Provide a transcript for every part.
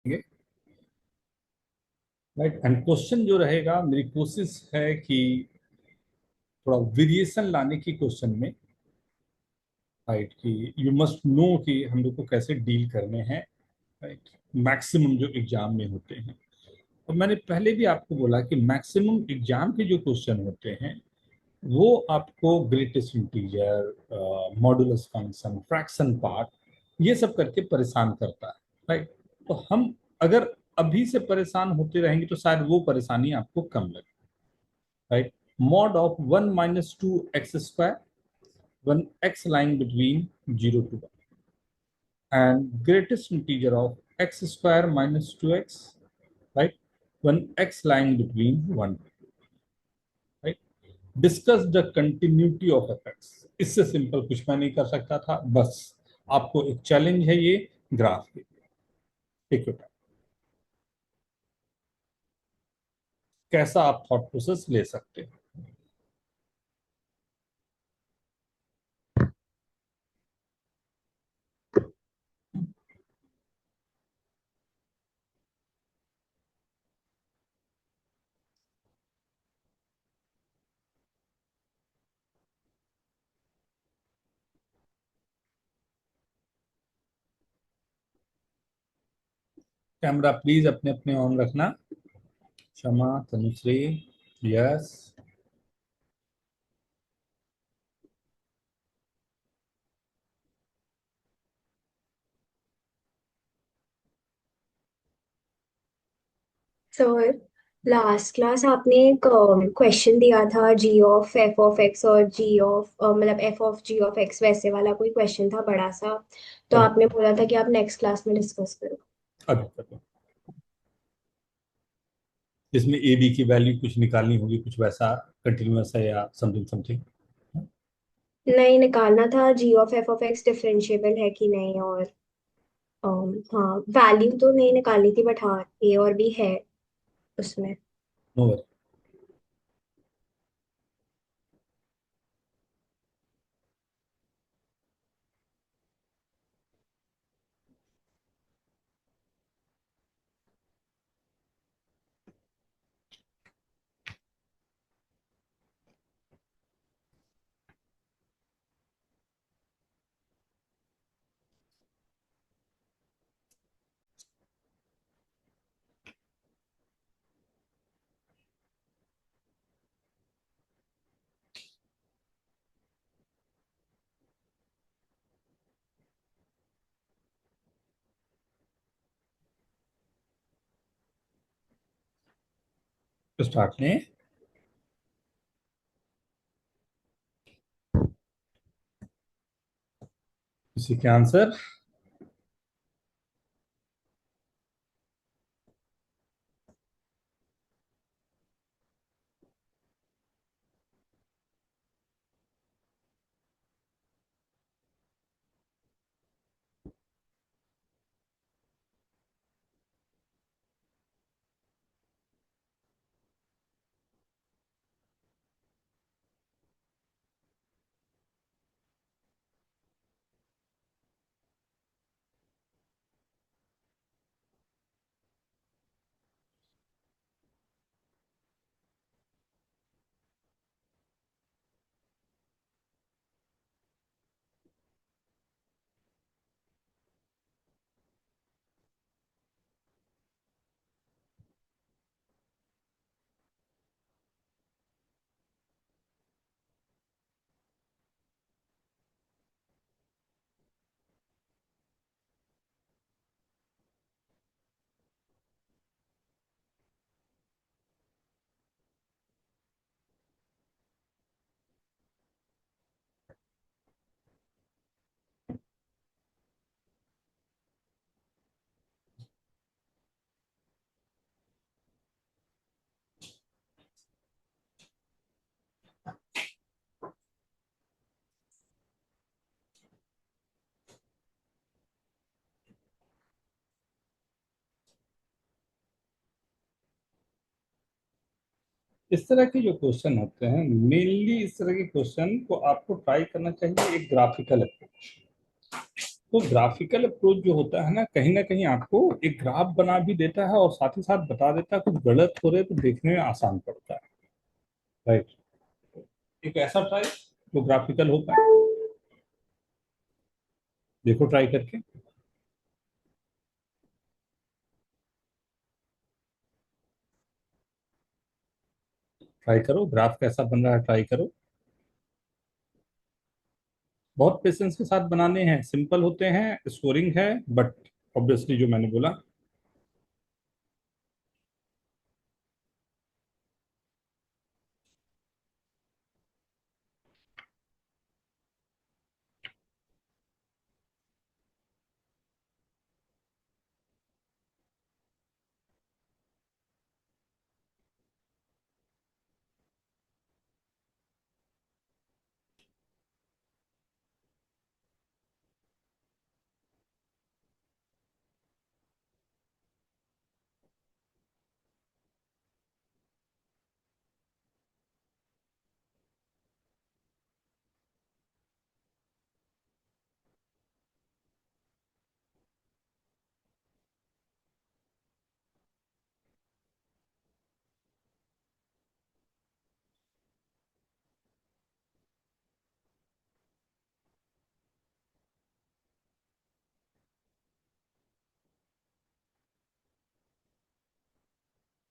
Right. And question जो रहेगा, मेरी कोशिश है कि थोड़ा वेरिएशन लाने की क्वेश्चन में। राइट, कि यू मस्ट नो कि हम लोग को कैसे डील करने हैं। राइट, मैक्सिमम जो एग्जाम में होते हैं। और मैंने पहले भी आपको बोला कि मैक्सिमम एग्जाम के जो क्वेश्चन होते हैं वो आपको greatest integer, modulus function, fraction part, ये सब करके परेशान करता है। राइट, तो हम अगर अभी से परेशान होते रहेंगे तो शायद वो परेशानी आपको कम लगे। Right, mod of 1 - 2x² when x lying between 0 to 1, and greatest integer of x square minus 2x, right, when x lying between 1 to 2, right. Discuss the continuity of fx। इससे सिंपल कुछ मैं नहीं कर सकता था, बस आपको एक चैलेंज है ये ग्राफ के। टेक योर टाइम, कैसा आप थॉट प्रोसेस ले सकते हैं। कैमरा प्लीज अपने अपने ऑन रखना। क्षमा, Tanushree, yes. Sir, last class आपने एक क्वेश्चन दिया था g of f of x और मतलब f of g of x, वैसे वाला कोई क्वेश्चन था बड़ा सा। तो अभी आपने बोला था कि आप नेक्स्ट क्लास में डिस्कस करो। अभी तक इसमें ए बी की वैल्यू कुछ निकालनी होगी, कुछ वैसा कंटिन्यूअस है या समथिंग समथिंग। नहीं, निकालना था g of f of x differentiable है कि नहीं, और हाँ, वैल्यू तो नहीं निकालनी थी, बट हाँ ए और बी है उसमें। No worry. तो स्टार्ट लें। किसी के आंसर? इस तरह के जो क्वेश्चन होते हैं, मेनली इस तरह के क्वेश्चन को आपको ट्राई करना चाहिए एक ग्राफिकल अप्रोच। तो ग्राफिकल अप्रोच जो होता है ना कहीं आपको एक ग्राफ बना भी देता है और साथ ही साथ बता देता है कुछ गलत हो रहे तो देखने में आसान पड़ता है। राइट। एक ऐसा ट्राई जो ग्राफिकल होता है, देखो ट्राई करके। ट्राई करो, ग्राफ कैसा बन रहा है ट्राई करो। बहुत पेशेंस के साथ बनाने हैं, सिंपल होते हैं, स्कोरिंग है, बट ऑब्वियसली जो मैंने बोला।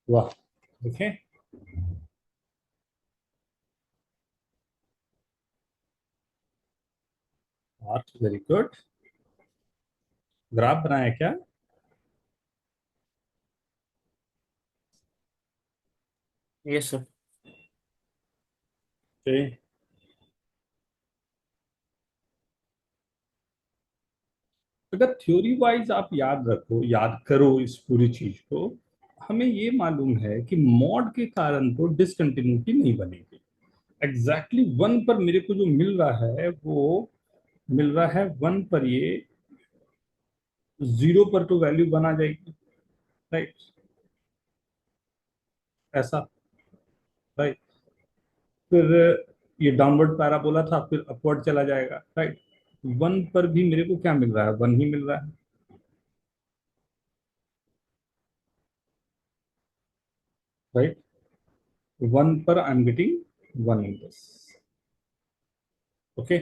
वाह, देखें। Art, very good. ग्राफ बनाया क्या? Yes sir. Okay. अगर थ्योरी वाइज आप याद रखो, याद करो इस पूरी चीज को, हमें ये मालूम है कि मॉड के कारण तो डिसकंटिन्यूटी नहीं बनेगी। एग्जैक्टली वन पर मेरे को जो मिल रहा है वो मिल रहा है वन पर, ये जीरो पर तो वैल्यू बना जाएगी। राइट, ऐसा। राइट। फिर ये डाउनवर्ड पैराबोला था, फिर अपवर्ड चला जाएगा। राइट। वन पर भी मेरे को क्या मिल रहा है? वन ही मिल रहा है। राइट। वन पर I am getting one in this. Okay.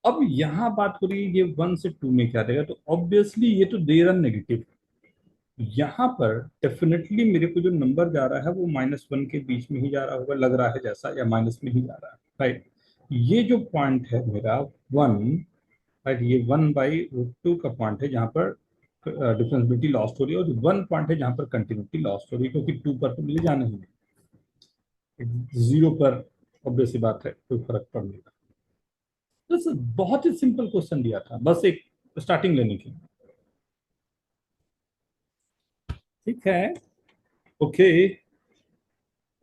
अब यहां बात हो रही है ये वन से टू में क्या देगा, तो ऑब्वियसली ये तो दे रहा नेगेटिव। यहाँ पर डेफिनेटली मेरे को जो नंबर जा रहा है वो माइनस वन के बीच में ही जा रहा होगा, लग रहा है जैसा, या माइनस में ही जा रहा है। राइट। ये जो पॉइंट है मेरा वन, राइट, ये वन बाई रूट टू का पॉइंट है जहाँ पर डिफरेंशियबिलिटी लॉस्ट हो रही है, और वन पॉइंट है जहाँ पर कंटिन्यूटी लॉस्ट हो रही है, क्योंकि टू पर तो मुझे जाना ही नहीं, जीरो पर ऑब्वियस बात है कोई फर्क पड़ेगा। बस बहुत ही सिंपल क्वेश्चन दिया था, बस एक स्टार्टिंग लेने की। ठीक है। ओके।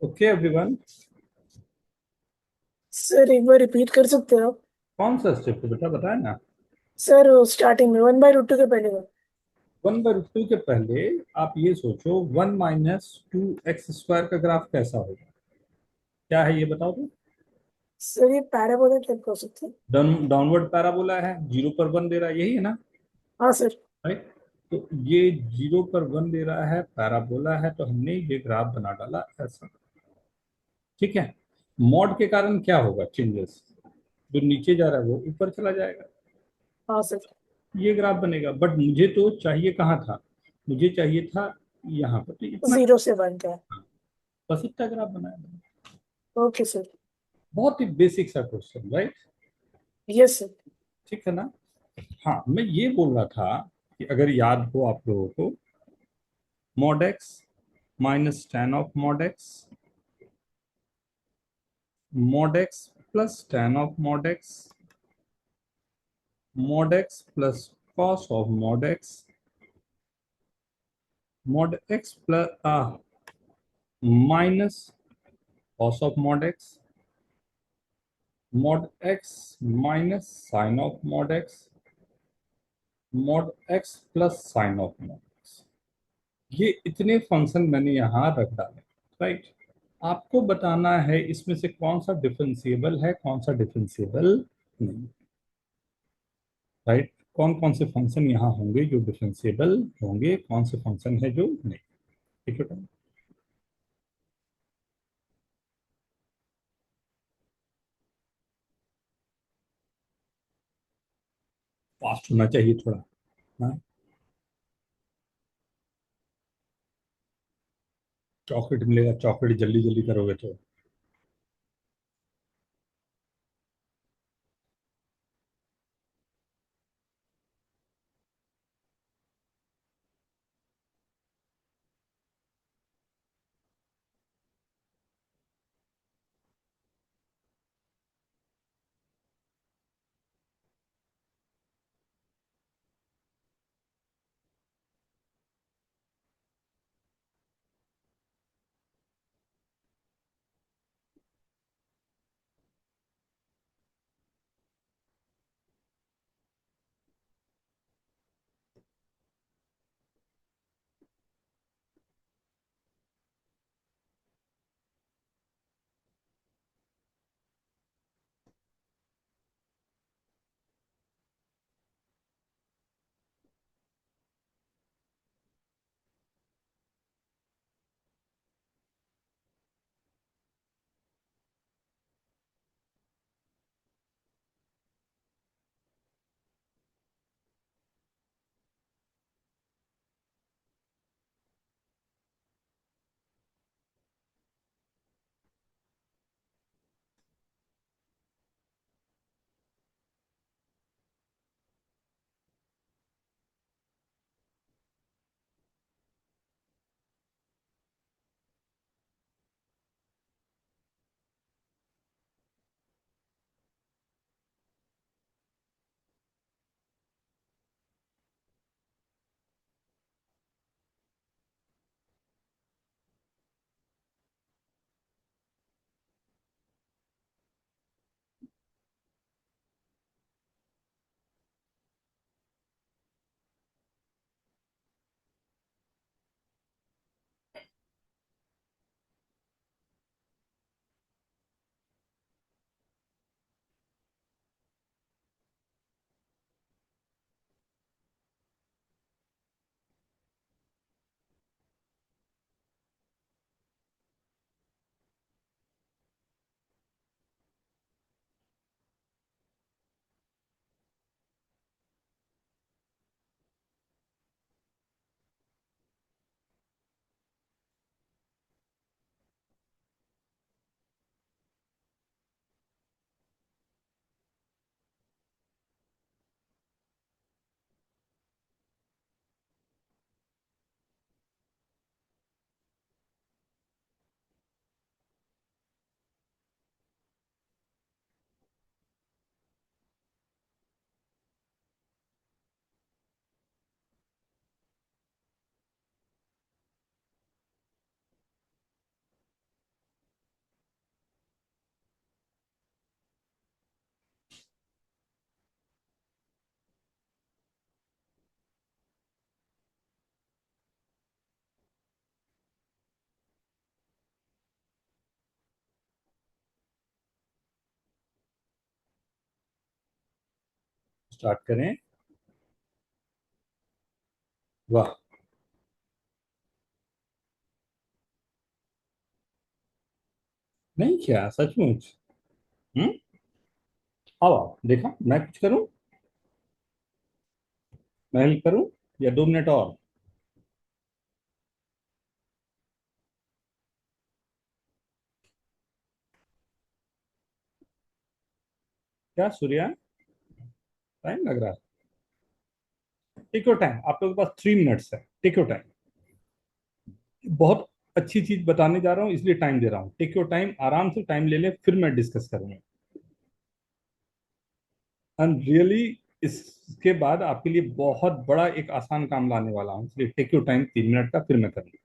Okay everyone. सर एक बार रिपीट कर सकते हो आप? कौन सा स्टेप है बेटा, बताया ना। सर स्टार्टिंग में 1/√2 के पहले का। वन बाई रूट टू के पहले आप ये सोचो, one minus two x square का ग्राफ कैसा होगा? क्या है ये बताओ तो। सर ये पैराबोला टाइप हो सकते हैं। डाउनवर्ड पैराबोला है, जीरो पर वन दे रहा है, यही है ना। हाँ सर। राइट। तो ये जीरो पर वन दे रहा है, पैराबोला है, तो हमने ये ग्राफ बना डाला ऐसा। ठीक है। मॉड के कारण क्या होगा? चेंजेस, जो नीचे जा रहा है वो ऊपर चला जाएगा, हाँ सर। ये ग्राफ बनेगा। बट मुझे तो चाहिए कहाँ था? मुझे चाहिए था यहाँ पर, तो इतना। 0 से 1 का। बस इतना ग्राफ बनाया मैंने। Okay sir. बहुत ही बेसिक सा क्वेश्चन, राइट। Yes sir. ठीक है ना। हाँ, मैं ये बोल रहा था कि अगर याद हो आप लोगों को, mod x minus ten of mod x plus ten of mod x plus cos of mod x plus minus cos of mod x minus sine of mod x plus sine of x. ये इतने function मैंने यहाँ रख डाले। Right. आपको बताना है इसमें से कौन सा डिफरेंशिएबल है, कौन सा डिफरेंशिएबल नहीं। राइट। कौन कौन से फंक्शन यहाँ होंगे जो डिफरेंशिएबल होंगे, कौन से फंक्शन है जो नहीं। ठीक है, फास्ट होना चाहिए थोड़ा। हाँ, चॉकलेट मिलेगा, चॉकलेट जल्दी जल्दी करोगे तो। स्टार्ट करें। वाह, नहीं किया सचमुच। हम्म, अब आओ, देखा मैं कुछ करूं, मैं हेल्प करूं, या 2 मिनट और। क्या सूर्या, टाइम लग रहा है? टेक योर टाइम, आप लोगों के पास 3 मिनट्स है, टेक योर टाइम। बहुत अच्छी चीज बताने जा रहा हूँ इसलिए टाइम दे रहा हूँ। टेक योर टाइम, आराम से टाइम ले ले, फिर मैं डिस्कस करूंगा। एंड रियली इसके बाद आपके लिए बहुत बड़ा एक आसान काम लाने वाला हूँ, इसलिए टेक योर टाइम, 3 मिनट का, फिर मैं करूँगा।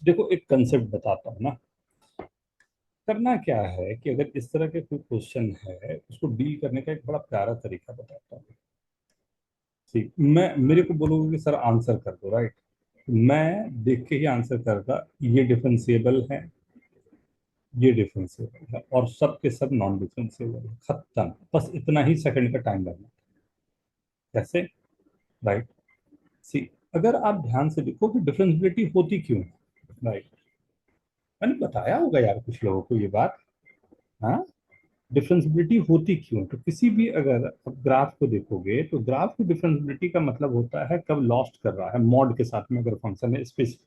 देखो एक कंसेप्ट बताता हूँ ना। करना क्या है कि अगर इस तरह के कोई क्वेश्चन है उसको डील करने का एक बड़ा प्यारा तरीका बताता हूँ। ठीक, मैं मेरे को बोलोगे कि सर आंसर कर दो, राइट? मैं देख के ही आंसर करता, ये डिफरेंशिएबल है, ये डिफरेंशिएबल है, और सब के सब नॉन डिफरेंशिएबल है, खत्म। बस इतना ही सेकंड का टाइम लगना। कैसे? राइट। सी, अगर आप ध्यान से देखो कि डिफरेंशिएबिलिटी होती क्यों है, राइट? मैंने बताया होगा यार कुछ लोगों को ये बात। हाँ, डिफरेंशिएबिलिटी होती क्यों है? तो किसी भी अगर आप ग्राफ को देखोगे तो ग्राफ की डिफरेंशिएबिलिटी का मतलब होता है कब लॉस्ट कर रहा है मॉड के साथ में, अगर फंक्शन है स्पेस,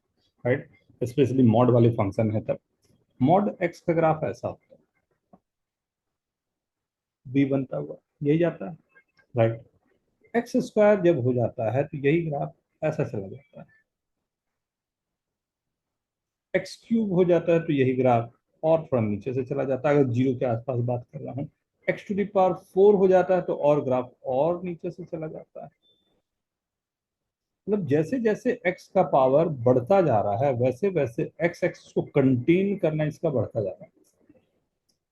राइट, स्पेशली मॉड वाले फंक्शन है तब। मॉड एक्स का ग्राफ ऐसा होता है, बी बनता हुआ यही जाता है, राइट। एक्स स्क्वायर जब हो जाता है तो यही ग्राफ ऐसा चला जाता है। एक्स क्यूब हो जाता है तो यही ग्राफ और थोड़ा नीचे से चला जाता है, अगर जीरो के आसपास बात कर रहा हूँ। एक्स टू दी पावर 4 हो जाता है तो और ग्राफ और नीचे से चला जाता है। मतलब जैसे जैसे एक्स का पावर बढ़ता जा रहा है वैसे वैसे एक्स एक्सिस को कंटेन करना इसका बढ़ता जा रहा है।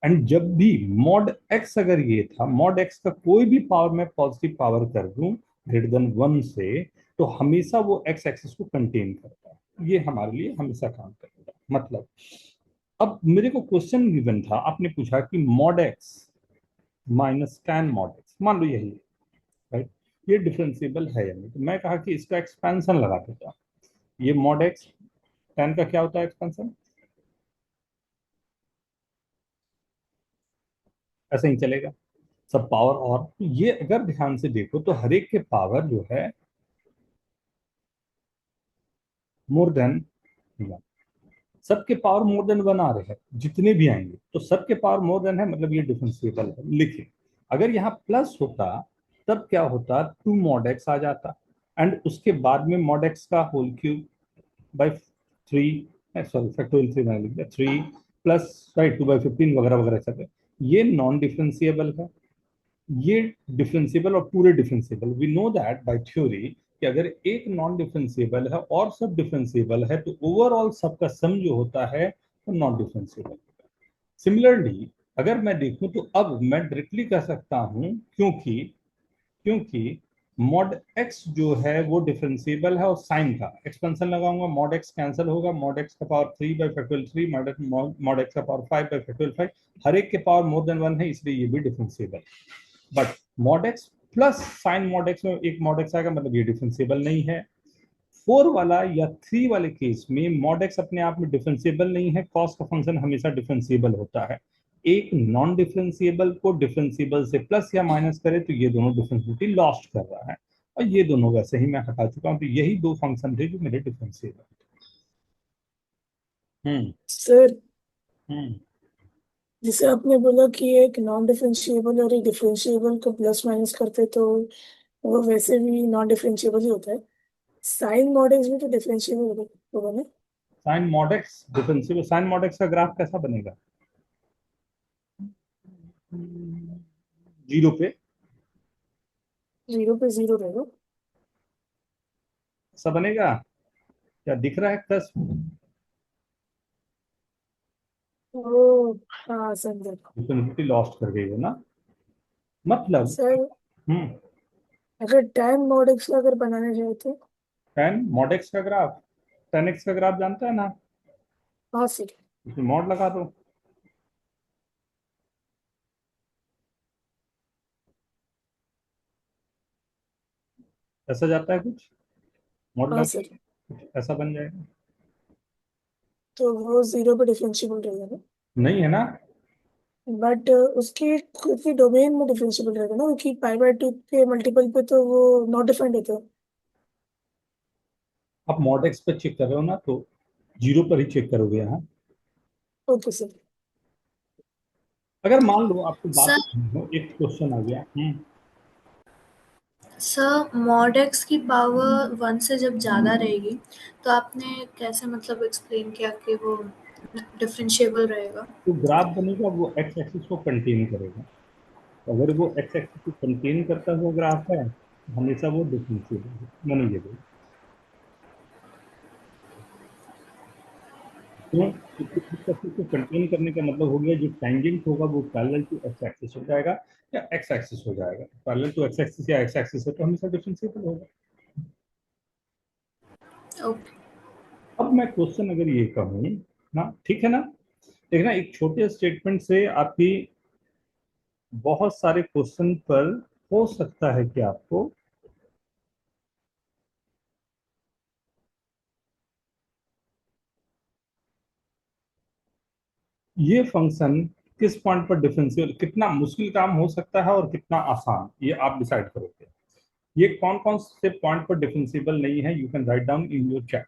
एंड जब भी मॉड एक्स, अगर ये था मॉड एक्स का कोई भी पावर मैं पॉजिटिव पावर कर दूं ग्रेटर देन 1 से, तो हमेशा वो एक्स एक्सिस को कंटेन करता है। ये हमारे लिए हमेशा काम करेगा। मतलब अब मेरे को क्वेश्चन गिवन था, आपने पूछा कि mod x minus tan mod x, मान लो यही है, राइट, ये डिफरेंशिएबल है या नहीं। तो मैं कहा कि इसका एक्सपेंशन लगा देता। ये मॉड एक्स tan का क्या होता है एक्सपेंशन, ऐसे ही चलेगा सब पावर। और ये अगर ध्यान से देखो तो हर एक के पावर जो है मोर देन 1, सबके पावर मोर देन 1 आ रहे हैं जितने भी आएंगे, तो सबके पावर मोर देन है, मतलब ये डिफरेंशिएबल है। लेकिन अगर यहाँ प्लस होता तब क्या होता, 2 मॉड एक्स आ जाता, एंड उसके बाद में मॉड एक्स का whole cube by 3, sorry factorial 3 मैंने लिख दिया, 3 प्लस राइट 2/15 वगैरह वगैरह चल रहे। ये नॉन डिफरेंशिएबल है, ये डिफरेंशिएबल और पूरे differentiable. We know that by theory कि अगर एक नॉन डिफरेंशिएबल है और सब डिफरेंशिएबल है तो ओवरऑल सबका सम जो होता है वो नॉन डिफरेंशिएबल। सिमिलरली अगर मैं देखूं तो अब मैं डायरेक्टली कह सकता हूं, क्योंकि क्योंकि मॉड एक्स जो है वो डिफरेंशिएबल है, और साइन का एक्सपेंशन लगाऊंगा, मॉड एक्स कैंसिल होगा, मॉड एक्स का पावर 3/3, मॉड एक्स का पावर 5/5, हर एक के पावर मोर देन 1 है, इसलिए ये भी differentiable. But mod x plus sign mod x में एक मॉड एक्स आएगा, मतलब ये डिफरेंशिएबल नहीं है। 4 वाला या 3 वाले केस में मॉड एक्स अपने आप में डिफरेंशिएबल नहीं है, कॉस का फंक्शन हमेशा डिफरेंशिएबल होता है। एक नॉन डिफरेंशिएबल को डिफरेंशिएबल से प्लस या माइनस करे तो ये दोनों डिफरेंशिएबिलिटी लॉस्ट कर रहा है, और ये दोनों वैसे ही मैं हटा चुका हूं। तो यही दो फंक्शन थे जो मेरे डिफरेंशिएबल। हम्म। सर, हम्म। जैसे आपने बोला कि एक नॉन डिफरेंशिएबल और एक डिफरेंशिएबल को प्लस माइनस करते तो वो वैसे भी नॉन डिफरेंशिएबल ही होता है। साइन मॉड एक्स भी तो डिफरेंशिएबल होगा ना? Sine mod x differentiable, sine mod x का ग्राफ कैसा बनेगा? जीरो पे, जीरो पे जीरो रहेगा। ऐसा बनेगा? क्या दिख रहा है कस? ओ, हाँ समझा। डिफरेंशिएबिलिटी लॉस्ट कर गई है ना, मतलब। सर, हम्म। अगर tan मॉड एक्स का अगर बनाने जाए तो? tan मॉड एक्स का ग्राफ, tan एक्स का ग्राफ जानता है ना, हाँ सर। इसमें मॉड लगा दो, ऐसा जाता है कुछ, मॉड हाँ लगा सर, दो, कुछ ऐसा बन जाएगा। तो वो जीरो पे डिफरेंशिएबल रहेगा ना? नहीं है ना? बट उसके खुद के डोमेन में डिफरेंशिएबल रहेगा ना, क्योंकि पाई/2 के मल्टीपल पे तो वो नॉट डिफाइंड है तो। आप मॉड एक्स पर चेक कर रहे हो ना, तो जीरो पर ही चेक करोगे यहाँ। Okay sir. अगर मान लो आपको बात सर हो, एक क्वेश्चन आ गया। सर मॉड एक्स की पावर 1 से जब ज़्यादा रहेगी तो आपने कैसे मतलब एक्सप्लेन किया कि वो डिफरेंशिएबल रहेगा? तो ग्राफ बनेगा वो एक्स एक्सिस को कंटेन करेगा। तो अगर वो एक्स एक्सिस को कंटेन करता हुआ ग्राफ है तो हमेशा वो डिफरेंशिएबल है। मैंने ये बोला। तो इस एक्सिस को कंटेन करने का मतलब हो गया जो टेंजेंट होगा वो पैरेलल टू एक्स एक्सिस हो जाएगा या एक्स एक्सिस हो जाएगा। पैरेलल टू एक्स एक्सिस या एक्स एक्सिस है तो हमेशा डिफरेंशिएबल होगा। ओके। अब मैं क्वेश्चन अगर ये कहूँ ना, ठीक है ना, देखना एक छोटे स्टेटमेंट से आपकी बहुत सारे क्वेश्चन पर हो सकता है कि आपको ये फंक्शन किस पॉइंट पर डिफरेंशियल, कितना मुश्किल काम हो सकता है और कितना आसान, ये आप डिसाइड करोगे। ये कौन कौन से पॉइंट पर डिफरेंशिएबल नहीं है, you can write down in your chat.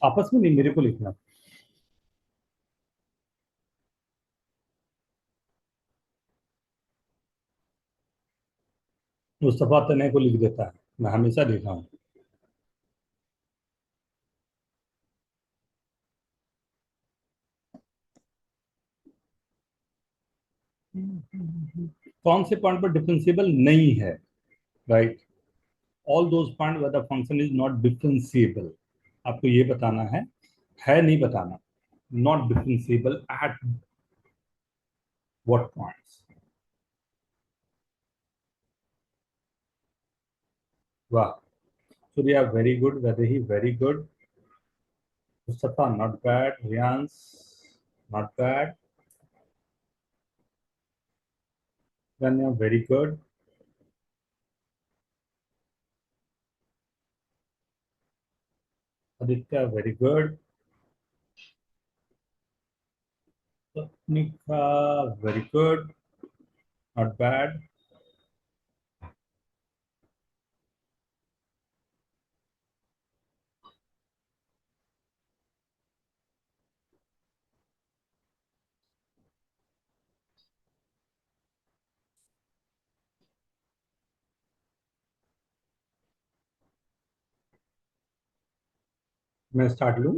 आपस में नहीं, मेरे को लिखना। मुस्तफा तने को लिख देता है, मैं हमेशा लिखा हूँ। कौन से पॉइंट पर डिफरेंशिएबल नहीं है, right. All those point where the function is not differentiable, आपको ये बताना है नहीं बताना। Not differentiable at what points. वाह, Surya very good, very very good. Mustafa not bad, Riyans not bad, Dhanya very good, Aditya very good, Nick, very good, not bad. मैं start लूं?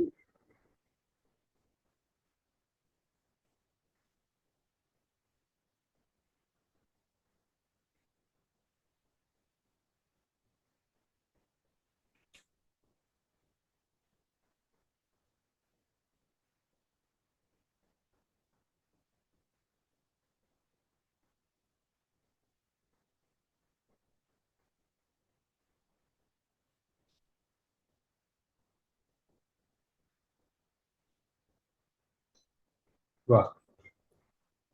वाह,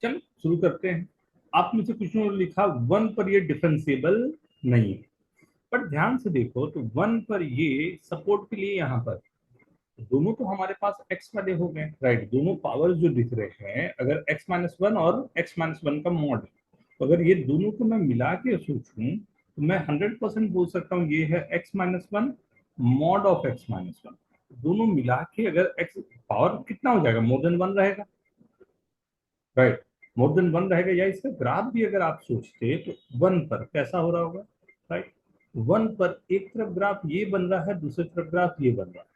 चलो शुरू करते हैं। आप में से कुछ ने लिखा वन पर ये डिफरेंशिएबल नहीं है, पर ध्यान से देखो तो वन पर ये सपोर्ट के लिए यहाँ पर दोनों तो हमारे पास x वाले हो गए, राइट। दोनों पावर जो दिख रहे हैं, अगर x-1 और x-1 का मॉड, तो अगर ये दोनों को मैं मिला के सोचूं तो मैं 100% बोल सकता हूँ ये है x-1 मॉड ऑफ x-1। दोनों मिला के अगर x पावर कितना हो जाएगा, मोर देन 1 रहेगा, राइट। मोर देन 1 रहेगा, या इसका ग्राफ भी अगर आप सोचते तो 1 पर कैसा हो रहा होगा, राइट। 1 पर एक तरफ ग्राफ ये बन रहा है, दूसरी तरफ ग्राफ ये बन रहा है,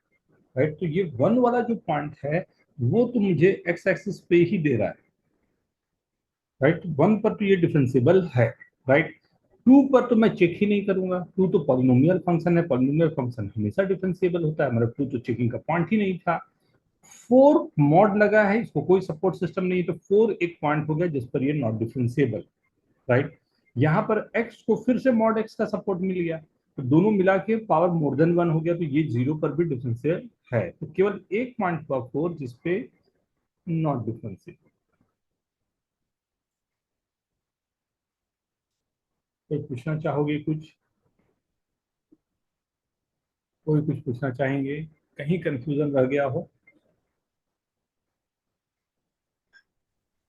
राइट। तो ये 1 वाला जो पॉइंट है वो तो मुझे एक्स एक्सिस पे ही दे रहा है, राइट। 1 पर तो ये डिफरेंशिएबल है, राइट। 2 पर तो मैं चेक ही नहीं करूंगा, 2 तो पॉलिनोमियल फंक्शन है, पॉलिनोमियल फंक्शन हमेशा डिफरेंशिएबल होता है, मतलब 2 तो चेकिंग का पॉइंट ही नहीं था। 4 मॉड लगा है, इसको कोई सपोर्ट सिस्टम नहीं, तो 4 एक पॉइंट हो गया जिस पर ये नॉट डिफरेंशिएबल, राइट। यहाँ पर x को फिर से मॉड x का सपोर्ट मिल गया, तो दोनों मिला के पावर मोर देन 1 हो गया, तो ये 0 पर भी डिफरेंशियल है, तो केवल एक पॉइंट हुआ 4 जिसपे नॉट डिफरेंशियल। कोई पूछना चाहोगे कुछ? कोई कुछ पूछना चाहेंगे? कहीं कंफ्यूजन रह गया हो?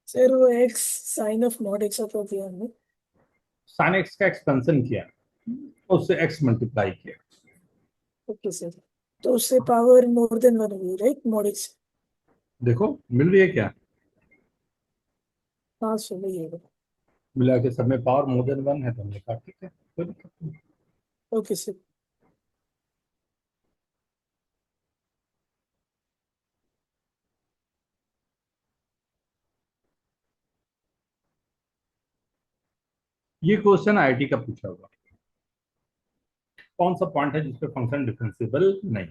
सर वो x sine of mod x of दिया हमने। साइन x का एक्सपेंशन किया, उससे x मल्टीप्लाई किया। ओके सर, तो उससे पावर मोर देन वन हुई राइट मॉड एक्स। देखो मिल रही है क्या? हाँ सर वही है। मिला के सब में पावर मोर देन 1 है, तो हमने कहा ठीक है, कोई दिक्कत नहीं। Okay sir. ये क्वेश्चन आईआईटी का पूछा हुआ, कौन सा पॉइंट है जिसपे फंक्शन डिफरेंशिएबल नहीं?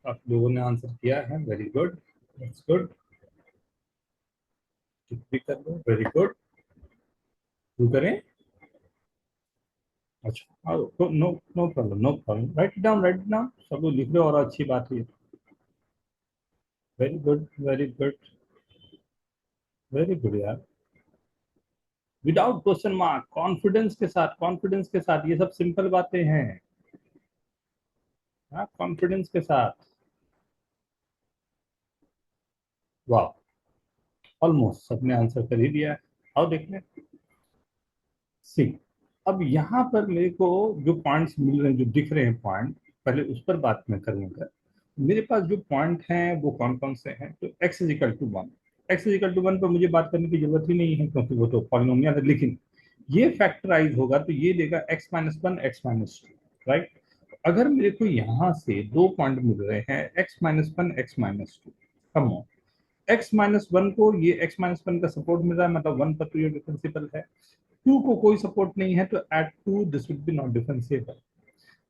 आप लोगों ने आंसर किया है, वेरी गुड, दैट्स गुड। भी कर लो, वेरी गुड। शुरू करें? अच्छा, no no problem, no problem, write down, सब लोग लिख रहे हो और अच्छी बात है। Very good, very good, very good यार। विदाउट क्वेश्चन मार्क, कॉन्फिडेंस के साथ, कॉन्फिडेंस के साथ, ये सब सिंपल बातें हैं। हाँ, कॉन्फिडेंस के साथ। वाह, ऑलमोस्ट सबने आंसर कर ही दिया है। आओ देख लें। सी, अब यहाँ पर मेरे को जो पॉइंट्स मिल रहे हैं, जो दिख रहे हैं पॉइंट, पहले उस पर बात मैं करूंगा। मेरे पास जो पॉइंट हैं वो कौन कौन से हैं? तो x is equal to one, x is equal to one पर मुझे बात करने की जरूरत ही नहीं है, क्योंकि वो तो पॉलिनोमियल है। लेकिन ये फैक्टराइज होगा तो ये देगा x-1 x-2, राइट। अगर मेरे को यहाँ से दो पॉइंट मिल रहे हैं x-1 x-2, come on, x-1 को ये x-1 का सपोर्ट मिल रहा है, मतलब वन पर तो ये डिफरेंशिएबल है। टू को कोई सपोर्ट नहीं है, तो at two this will be not differentiable.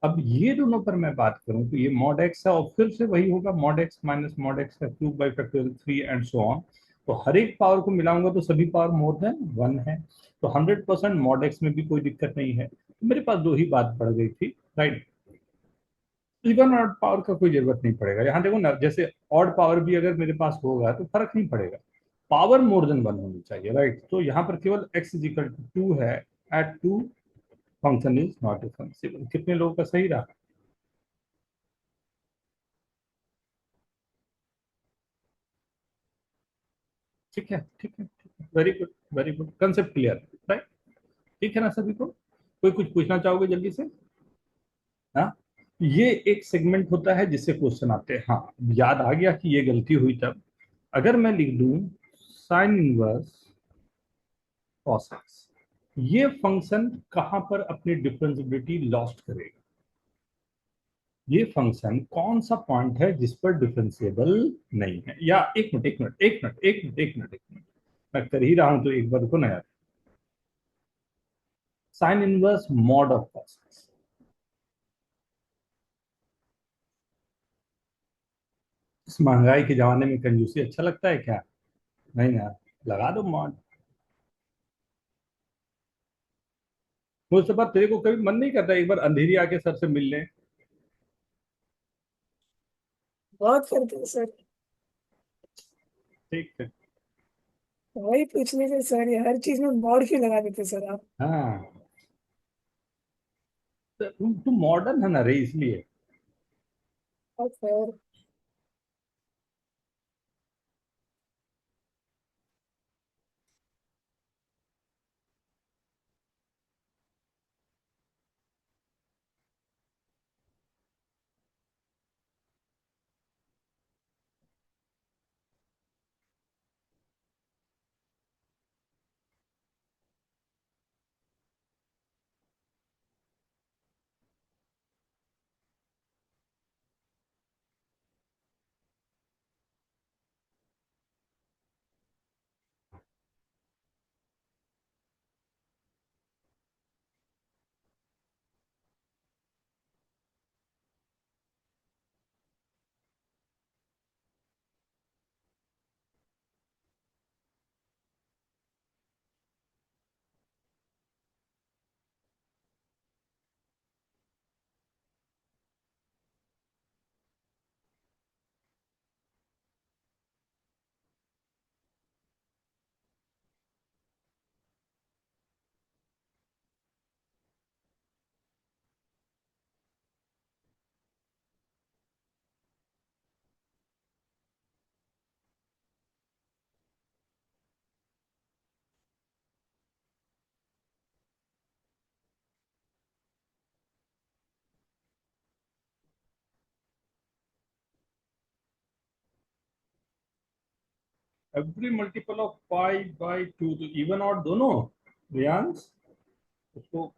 अब ये दोनों पर मैं बात करूं तो ये मॉड एक्स है, और फिर से वही होगा, mod x minus mod x है, cube by factorial 3 and so on. तो हर एक पावर को मिलाऊंगा तो सभी पावर मोर देन वन है, तो 100% मॉड एक्स में भी कोई दिक्कत नहीं है। तो मेरे पास दो ही बात पड़ गई थी, राइट। इवन ऑड पावर का कोई जरूरत नहीं पड़ेगा। यहाँ देखो ना, जैसे ऑड पावर भी अगर मेरे पास होगा तो फर्क नहीं पड़ेगा, पावर मोर देन वन होनी चाहिए, राइट। तो यहाँ पर केवल x is equal to two है, at two function is not differentiable. कितने लोगों का सही रहा? ठीक है, ठीक है, ठीक है, very good, very good, concept clear, right. ठीक है ना सभी को? कोई कुछ पूछना चाहोगे जल्दी से? हाँ, ये एक सेगमेंट होता है जिससे क्वेश्चन आते हैं। हाँ, याद आ गया कि ये गलती हुई तब। अगर मैं लिख दूं साइन इनवर्स कॉस एक्स, ये फंक्शन कहां पर अपनी डिफरेंशिएबिलिटी लॉस्ट करेगा? ये फंक्शन कौन सा पॉइंट है जिस पर डिफरेंशिएबल नहीं है? या एक मिनट, एक मिनट, एक मिनट, एक मिनट, एक मिनट, एक मिनट, मैं कर ही रहा हूं तो एक बार को ना यार। Sign inverse mod of cos x, इस महंगाई के जमाने में कंजूसी अच्छा लगता है क्या? नहीं यार, लगा दो मॉड। मुझसे तेरे को कभी मन नहीं करता एक बार अंधेरी आके सर से मिल लें? बहुत करते हैं सर। ठीक है। वही पूछ लीजिए सर, ये हर चीज में मॉड क्यों लगा देते सर आप? हाँ, तो तुम मॉडर्न है ना रे, इसलिए। और sir every multiple of pi by two, तो इवन और दोनों, रियांश, उसको।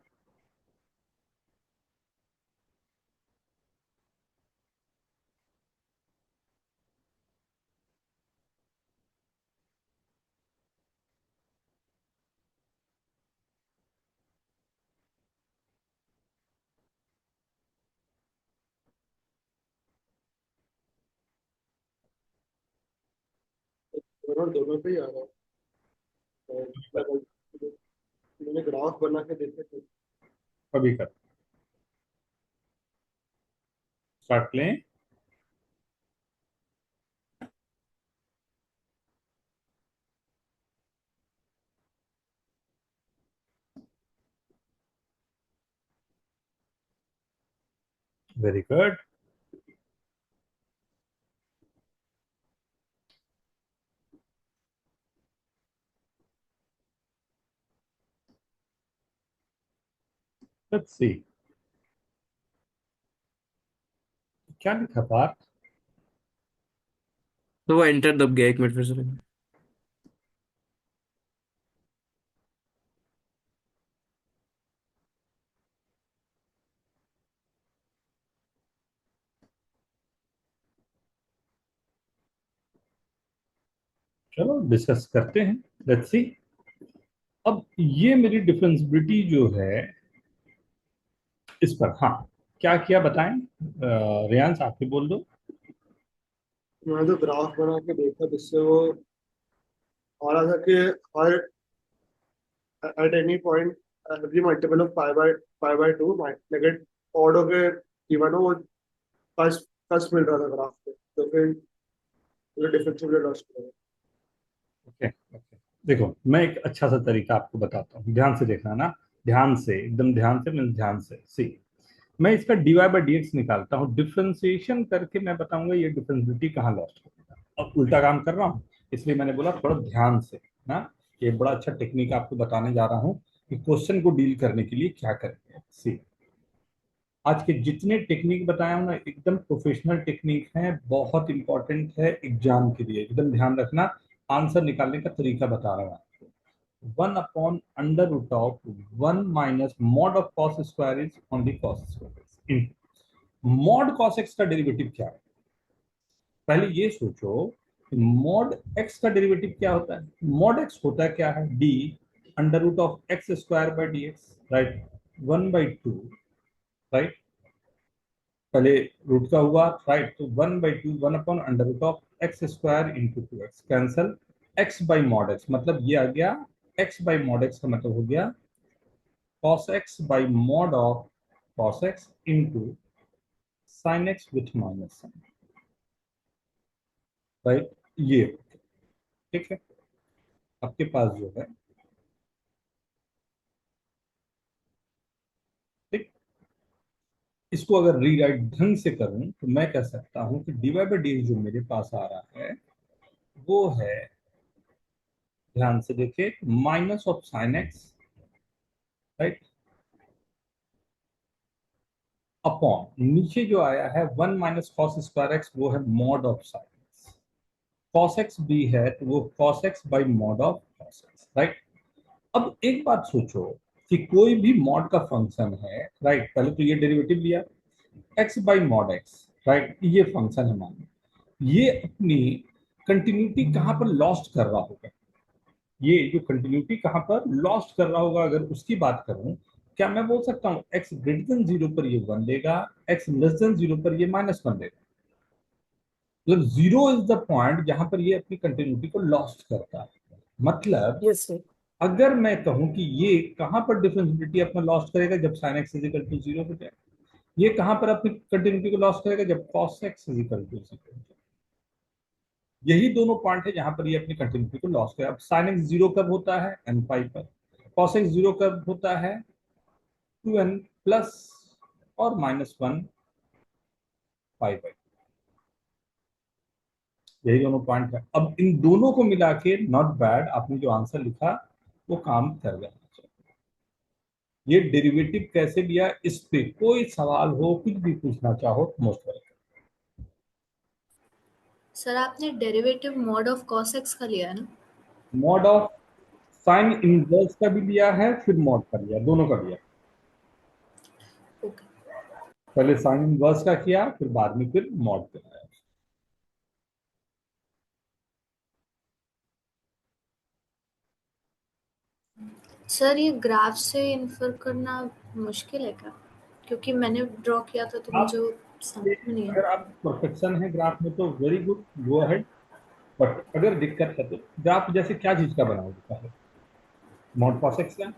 और दोनों पे ही आ रहा है। और मैंने ग्राफ बना के देखे थे। कभी कर स्टार्ट लें। Very good. लेट्स सी क्या लिखा था। तो वो एंटर दब गया, 1 मिनट फिर से। चलो डिस्कस करते हैं। Let's see. अब ये मेरी डिफरेंशियबिलिटी जो है इस पर, हाँ क्या किया बताएं। रियांश आप ही बोल दो। मैंने तो ग्राफ बना के देखा जिससे वो आ रहा था कि हर at any point every multiple of pi by 2 लेकिन ऑर्डर के गिवन हो वो कस मिल रहा था ग्राफ पे, तो फिर डिफरेंशियल लॉस करेगा। ओके ओके, देखो मैं एक अच्छा सा तरीका आपको बताता हूँ, ध्यान से देखना ना, ध्यान से, एकदम ध्यान से, मैं ध्यान से सी। मैं इसका dy बाई डी एक्स निकालता हूँ, डिफ्रेंसिएशन करके मैं बताऊंगा ये डिफरेंशियबिलिटी कहाँ लॉस्ट होगा। अब उल्टा काम कर रहा हूँ, इसलिए मैंने बोला थोड़ा ध्यान से ना। ये बड़ा अच्छा टेक्निक आपको बताने जा रहा हूँ कि क्वेश्चन को डील करने के लिए क्या करेंगे। सी, आज के जितने टेक्निक बताया हूं ना एकदम प्रोफेशनल टेक्निक है, बहुत इंपॉर्टेंट है एग्जाम के लिए, एकदम ध्यान रखना। आंसर निकालने का तरीका बता रहा हूं आपको। 1/√ऑफ 1 minus mod of cos square is only cos square. Mod cos x का डेरिवेटिव क्या है? पहले ये सोचो मॉड एक्स का डेरिवेटिव क्या होता है। मॉड एक्स होता है क्या है, डी √(x²/dx), राइट। 1/2, राइट, पहले रूट का हुआ, राइट, तो 1/2 1/√(x²) into 2x, cancel, x by mod x मतलब ये आ गया, x बाई मॉड एक्स का मतलब हो गया cos x by mod of cos x into sin x with minus sine, right. ये ठीक है, आपके पास जो है ठीक। इसको अगर रीराइट ढंग से करूं तो मैं कह सकता हूं कि डिवाइड बाई डी जो मेरे पास आ रहा है वो है, ध्यान से देखिए, minus of sine x, right, upon नीचे जो आया है 1 माइनस कॉस स्क्वायर एक्स, वो है mod of sine x. Cos x भी है तो वो cos x by mod of cos x, right. अब एक बात सोचो कि कोई भी मॉड का फंक्शन है, राइट, पहले तो ये डेरिवेटिव लिया x by mod x, right, ये फंक्शन है मान, ये अपनी कंटिन्यूटी कहां पर लॉस्ट कर रहा होगा, ये जो कंटिन्यूटी कहां पर लॉस्ट कर रहा होगा अगर उसकी बात करूं, क्या मैं बोल सकता हूं x ग्रेटर देन 0 पर ये 1 देगा, x लेस देन 0 पर ये -1 देगा। मतलब 0 इज द पॉइंट जहां पर ये अपनी कंटिन्यूटी को लॉस्ट करता है। मतलब यस सर। अगर मैं कहूं कि ये कहां पर डिफरेंशिएबिलिटी अपना लॉस्ट करेगा, जब sin x is equal to 0 हो जाए। ये कहां पर अपनी कंटिन्यूटी को लॉस्ट करेगा, जब cos x is equal to 0। यही दोनों पॉइंट है जहां पर ये अपनी कंटिन्यूटी को लॉस्ट करे। अब sin x 0 कब होता है, n पाई पर। cos x 0 कब होता है, 2n प्लस और -1 पाई बाई। यही दोनों पॉइंट है। अब इन दोनों को मिला के नॉट बैड, आपने जो आंसर लिखा वो काम कर गया। ये डेरिवेटिव कैसे लिया, इस पे कोई सवाल हो, कुछ भी पूछना चाहो, मोस्ट वेलकम। सर आपने derivative mod of cos x का लिया है ना? मॉड ऑफ साइन इनवर्स का भी लिया है, फिर मॉड का लिया, दोनों का लिया। ओके पहले साइन इनवर्स का किया, फिर बाद में फिर मॉड का आया। सर ये ग्राफ से इन्फर करना मुश्किल है क्या? क्योंकि मैंने ड्रॉ किया था तो आप मुझे वो समझ में नहीं अगर है। आप परफेक्शन है ग्राफ में तो very good, go ahead. But अगर दिक्कत है तो ग्राफ जैसे क्या चीज का बनाओगे पहले, मॉड कॉस एक्स का?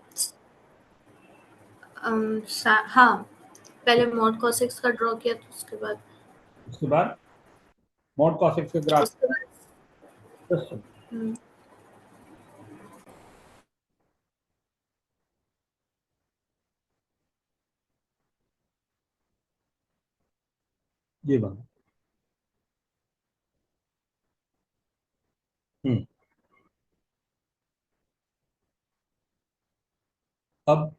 हाँ, पहले मॉड cos x का ड्रॉ किया तो उसके बाद मॉड कॉस एक्स का ग्राफ उसके बाद बस। हम्म, ये बना। हम्म। अब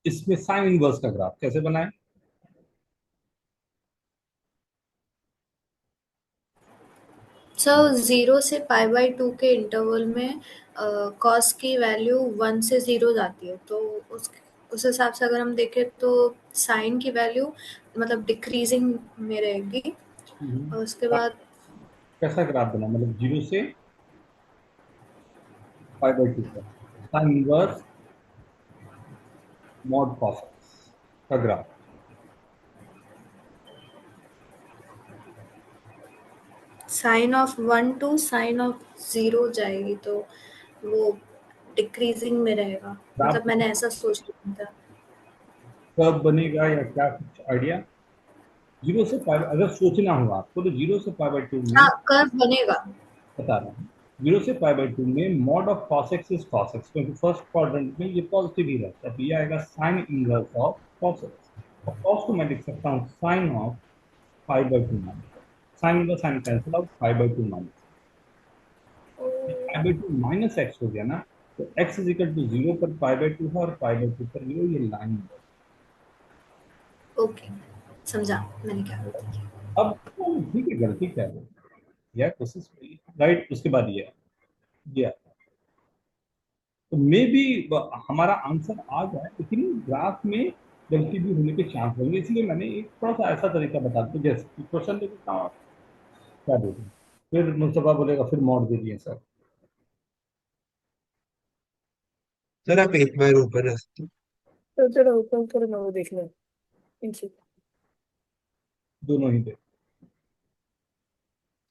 इसमें साइन इनवर्स का ग्राफ कैसे बनाए? सर 0 से π/2 के इंटरवल में कॉस की वैल्यू 1 से 0 जाती है, तो उस हिसाब से अगर हम देखें तो साइन की वैल्यू मतलब डिक्रीजिंग में रहेगी। और उसके बाद कैसा ग्राफ बना, मतलब 0 से π/2 का sine inverse mod cos x का graph. Sine of 1 to sine of 0 जाएगी, तो वो डिक्रीजिंग में रहेगा, ग्राफ मतलब मैंने ऐसा सोच लिया था। कब बनेगा या क्या, कुछ आइडिया? 0 से पाई, अगर सोचना हो आपको तो 0 से π/2 में, हाँ, कर्व बनेगा। बता रहा हूँ, 0 से π/2 में mod of cos x is cos x, क्योंकि फर्स्ट क्वाड्रेंट में ये पॉजिटिव ही रहता है, तो ये आएगा sine inverse of cos x. और कॉस को मैं लिख सकता हूँ sine of π/2 minus, sine inverse sine cancel out, π/2 minus, π/2 minus x हो गया ना, तो x इज इक्वल टू 0 पर π/2 है और π/2 पर 0, ये लाइन है। ओके, समझा मैंने क्या गलती की। अब ठीक है, गलती क्या है, यह कोशिश राइट। उसके बाद ये तो मे भी हमारा आंसर आ जाए, लेकिन ग्राफ में गलती भी होने के चांस होंगे, इसलिए मैंने एक थोड़ा सा ऐसा तरीका बता दिया, जैसे क्वेश्चन दे देता हूँ, क्या दे दूँ, फिर मुस्तफा बोलेगा फिर मॉड दे दिए सर। सर आप एक बार ऊपर रखते। तो थोड़ा ऊपर करो ना, वो देखना है इनसे। दोनों ही दे।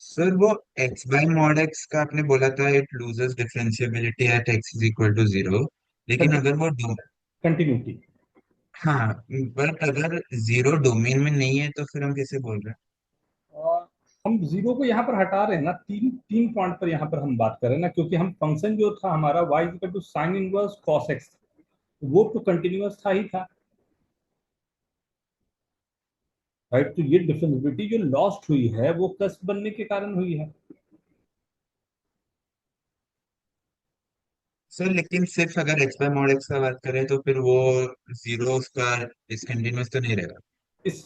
सर वो x बाय मॉड x का आपने बोला था it loses differentiability at x is equal to 0, लेकिन अगर वो कंटिन्यूटी। हाँ, बट अगर 0 डोमेन में नहीं है तो फिर हम कैसे बोल रहे हैं? और हम जीरो को यहाँ पर हटा रहे हैं ना, तीन तीन पॉइंट पर यहाँ पर हम बात कर रहे हैं ना, क्योंकि हम फंक्शन जो था हमारा y equal to sine inverse cos x, वो तो कंटिन्यूअस था ही था, राइट। तो ये डिफरेंशिएबिलिटी जो लॉस्ट हुई है वो कस बनने के कारण हुई है। सर लेकिन सिर्फ अगर x बाय मॉड x का बात करें तो फिर वो 0 उसका डिसकंटिन्यूअस तो नहीं रहेगा। इस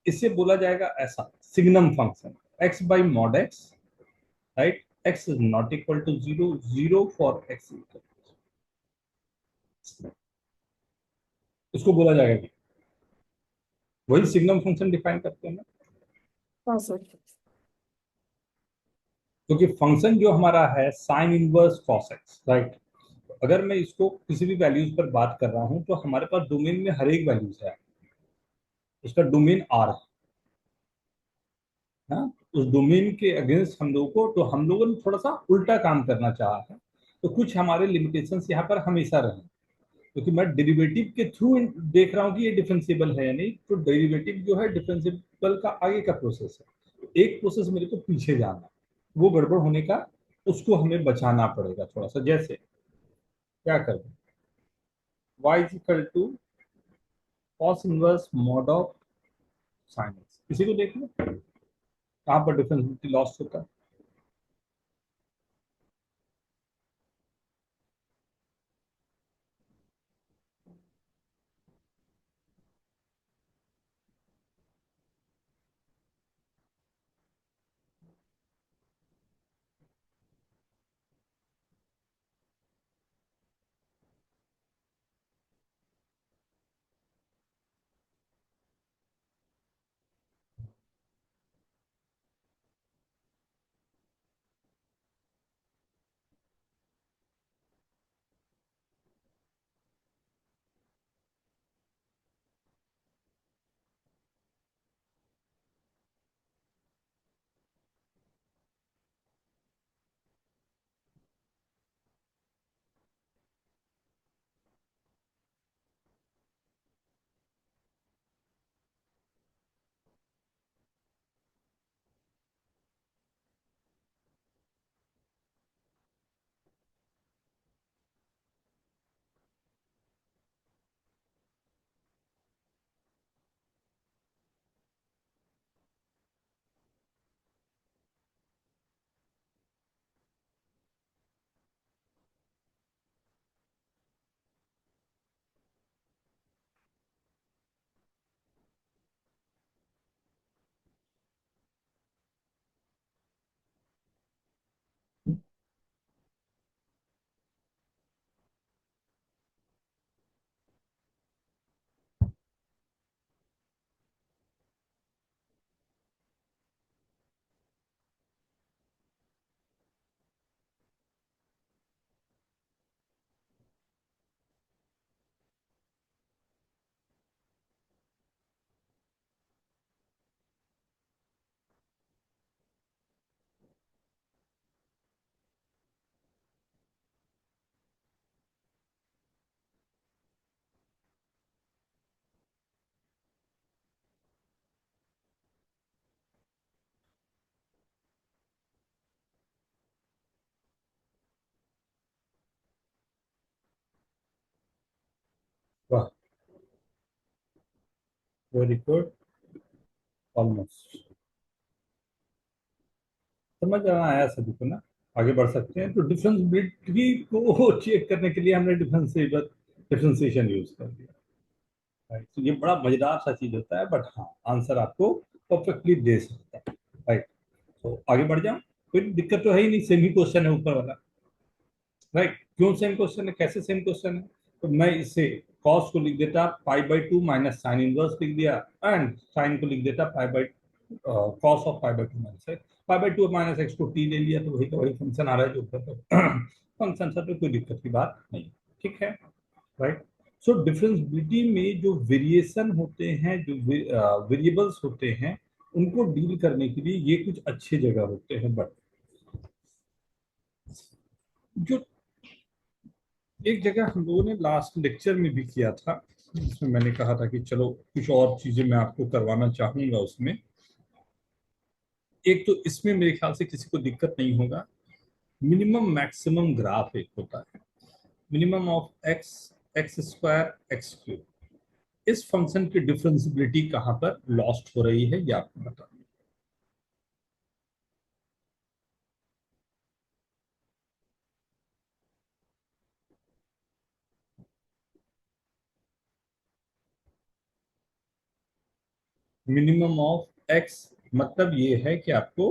इसे बोला जाएगा ऐसा signum function, x by mod x, right. x is not equal to 0, 0 for x, इसको बोला जाएगा कि वही सिग्नम फंक्शन डिफाइन करते हैं ना, हाँ सर। क्योंकि फंक्शन जो हमारा है sign inverse cos x, right. अगर मैं इसको किसी भी वैल्यूज पर बात कर रहा हूं तो हमारे पास डोमेन में हर एक वैल्यूज है, उसका डोमेन आर है ना। उस डोमेन के अगेंस्ट हम लोगों को, तो हम लोगों ने थोड़ा सा उल्टा काम करना चाहा है, तो कुछ हमारे लिमिटेशंस यहाँ पर हमेशा रहे, क्योंकि मैं डेरिवेटिव के थ्रू देख रहा हूँ कि ये डिफरेंशिएबल है या नहीं, तो डेरिवेटिव जो है डिफरेंशिएबल का आगे का प्रोसेस है, तो एक प्रोसेस मेरे को पीछे जाना है, वो गड़बड़ होने का, उसको हमें बचाना पड़ेगा थोड़ा सा। जैसे क्या कर दें, y is equal to cos inverse mod of sine x, किसी को देख लो कहाँ पर डिफरेंशिएबिलिटी लॉस्ट होता है। वेरी गुड, ऑलमोस्ट समझ आया सभी को ना। आगे बढ़ सकते हैं। तो डिफरेंशिएबिलिटी को चेक करने के लिए हमने डिफरेंशिएशन यूज कर दिया। राइट, तो ये बड़ा मजेदार सा चीज होता है, बट हाँ आंसर आपको परफेक्टली दे सकता है। राइट, तो आगे बढ़ जाओ। कोई दिक्कत तो है ही नहीं, सेम ही क्वेश्चन है ऊपर वाला। राइट, क्यों सेम क्वेश्चन है, कैसे सेम क्वेश्चन है? तो मैं इसे कॉस को लिख देता pi by two minus sine inverse लिख दिया, एंड साइन को लिख देता pi by cos of pi by two minus x. Pi by two minus x को टी ले लिया, तो वही का वही फंक्शन आ रहा है जो ऊपर फंक्शन था, तो कोई दिक्कत की बात नहीं। ठीक है, राइट। सो डिफरेंशिएबिलिटी में जो वेरिएशन होते हैं, जो वेरिएबल्स होते हैं, उनको डील करने के लिए ये कुछ अच्छे जगह होते हैं। बट जो एक जगह हम लोगों ने लास्ट लेक्चर में भी किया था, जिसमें मैंने कहा था कि चलो कुछ और चीजें मैं आपको करवाना चाहूंगा उसमें। एक तो इसमें मेरे ख्याल से किसी को दिक्कत नहीं होगा। मिनिमम मैक्सिमम ग्राफ एक होता है, minimum of x, x square, x cube. इस फंक्शन की डिफरेंशिएबिलिटी कहां पर लॉस्ट हो रही है ये आपको बताना। मिनिमम ऑफ एक्स मतलब ये है कि आपको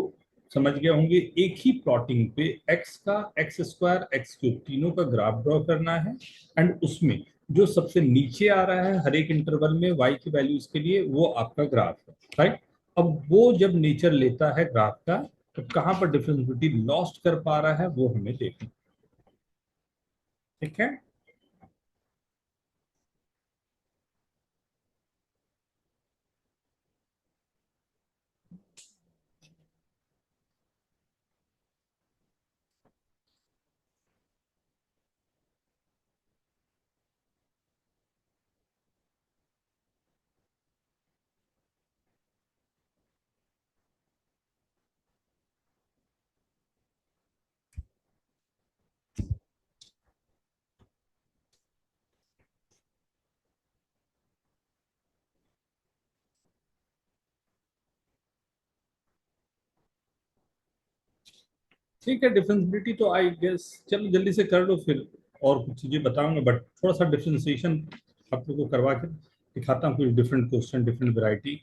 समझ गए होंगे, एक ही प्लॉटिंग पे एक्स का, एक्स स्क्वायर, एक्स क्यूब तीनों का ग्राफ ड्रॉ करना है, एंड उसमें जो सबसे नीचे आ रहा है हर एक इंटरवल में वाई की वैल्यूज के लिए, वो आपका ग्राफ है। राइट, अब वो जब नेचर लेता है ग्राफ का, तो कहां पर डिफरेंशिएबिलिटी लॉस्ट कर पा रहा है वो हमें देखना। ठीक है, ठीक है। डिफरेंशिएबिलिटी तो आई गेस चलो जल्दी से कर लो, फिर और कुछ चीजें बताऊंगा, बट थोड़ा सा डिफरेंशिएशन आप लोगों को करवा के दिखाता हूँ, कुछ different question, different variety.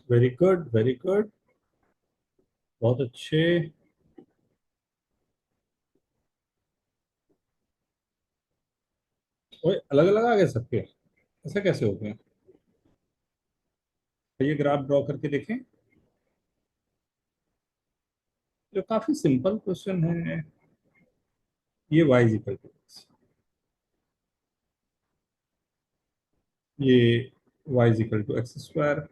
Very good, very good, बहुत अच्छे। ओए अलग अलग आ गए सबके, ऐसा कैसे हो गया? तो ये ग्राफ ड्रॉ करके देखें, जो काफी सिंपल क्वेश्चन है। ये y इज इक्वल टू, ये y is equal to x square,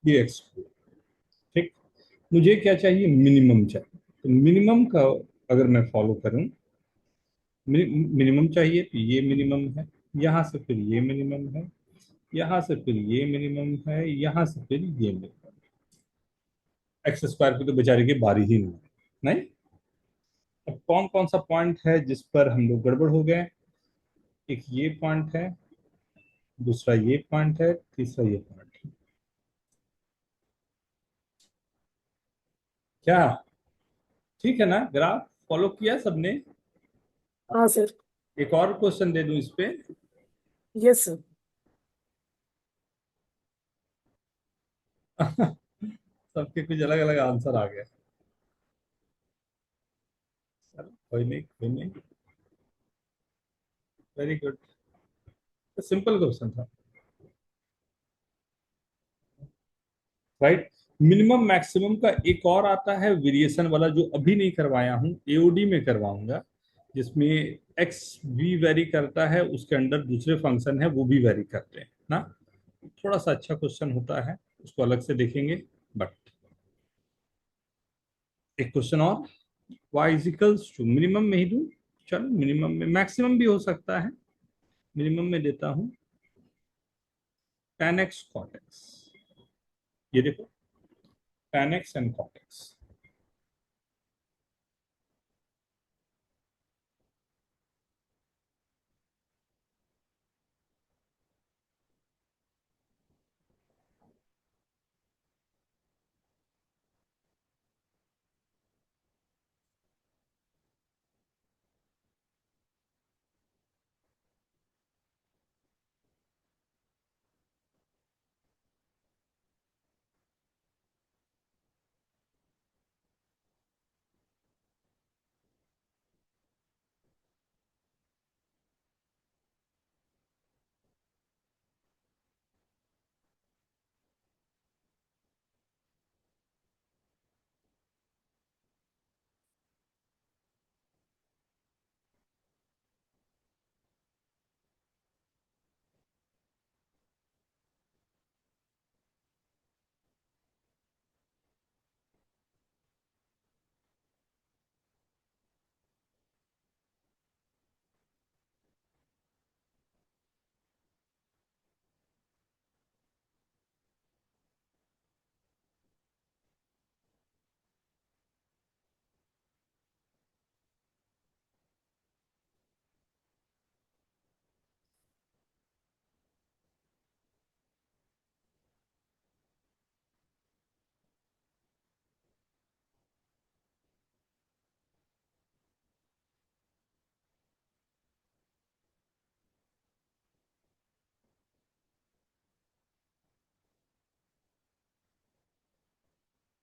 ये एक्स। ठीक, मुझे क्या चाहिए, मिनिमम चाहिए। तो मिनिमम का अगर मैं फॉलो करूं, मिनिमम चाहिए तो ये मिनिमम है, यहाँ से फिर ये मिनिमम है, यहाँ से फिर ये मिनिमम है, यहाँ से फिर ये मिनिमम। एक्स स्क्वायर की तो बेचारे की बारी ही नहीं। नहीं, अब कौन कौन सा पॉइंट है जिस पर हम लोग गड़बड़ हो गए? एक ये पॉइंट है, दूसरा ये पॉइंट है, तीसरा ये पॉइंट है। क्या ठीक है ना? ग्राफ फॉलो किया सबने? हाँ सर। एक और क्वेश्चन दे दूं इस पे? Yes sir. सबके कुछ अलग अलग आंसर आ गए। चलो कोई नहीं, कोई नहीं, वेरी गुड। सिंपल क्वेश्चन था, राइट। मिनिमम मैक्सिमम का एक और आता है वेरिएशन वाला, जो अभी नहीं करवाया हूं, एओडी में करवाऊंगा, जिसमें एक्स भी वेरी करता है, उसके अंडर दूसरे फंक्शन है वो भी वेरी करते हैं ना। थोड़ा सा अच्छा क्वेश्चन होता है, उसको अलग से देखेंगे। बट एक क्वेश्चन और, y इजिकल्स टू, मिनिमम में ही दूं, चलो मिनिमम में, मैक्सिमम भी हो सकता है, मिनिमम में देता हूं, tan x cot x। ये देखो, tan x and cot x।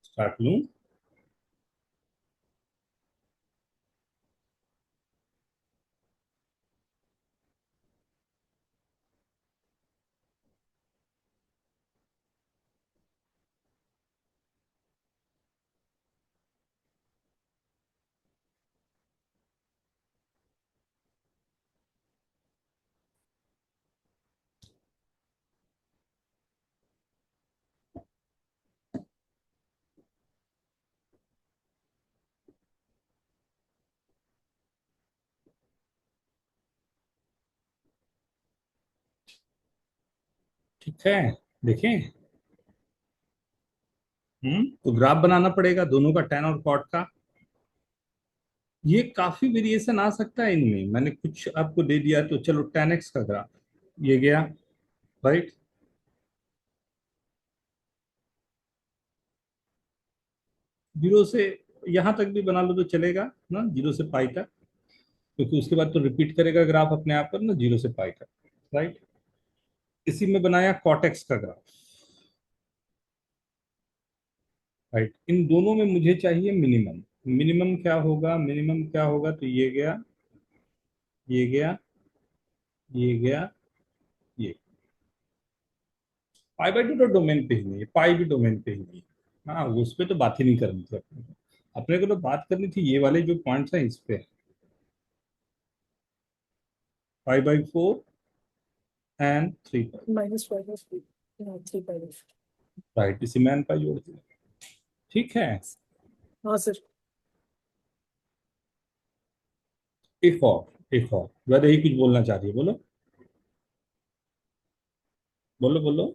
Start लूं? ठीक है, देखें। तो ग्राफ बनाना पड़ेगा दोनों का, tan और cot का। ये काफी वेरिएशन आ सकता है इनमें, मैंने कुछ आपको दे दिया, तो चलो tan x का ग्राफ ये गया, राइट। जीरो से यहां तक भी बना लो तो चलेगा ना, जीरो से पाई तक, क्योंकि उसके बाद तो रिपीट करेगा ग्राफ अपने आप पर ना, जीरो से पाई तक, राइट। इसी में बनाया cot x का ग्राफ, राइट। इन दोनों में मुझे चाहिए मिनिमम। मिनिमम क्या होगा, मिनिमम क्या होगा, तो ये गया, ये गया, ये गया, ये। पाई/2 तो डोमेन पे ही नहीं है, पाई भी डोमेन पे ही नहीं है। हाँ, उस पे तो बात ही नहीं करनी थी अपने को। अपने को तो बात करनी थी ये वाले जो पॉइंट्स हैं इस पे, पाई/4 एंड 3 पाई, -5/3 3/4। राइट। इसी में n पाई जोड़ दिया, ठीक है। हाँ सर। एक और वैसे ही कुछ बोलना चाह रही है, बोलो बोलो बोलो।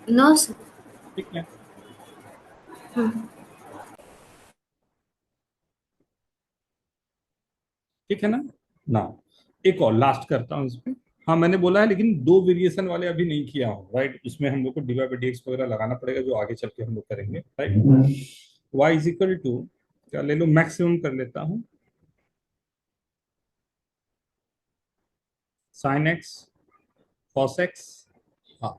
No sir. ठीक है, ठीक है ना। ना, एक और लास्ट करता हूँ इस पे। हाँ, मैंने बोला है लेकिन दो वेरिएशन वाले अभी नहीं किया हूँ, राइट। उसमें हम लोग को dy/dx वगैरह लगाना पड़ेगा, जो आगे चल के हम लोग करेंगे, right. y is equal to, क्या ले लो, मैक्सिमम कर लेता हूँ, sin x cos x। हाँ,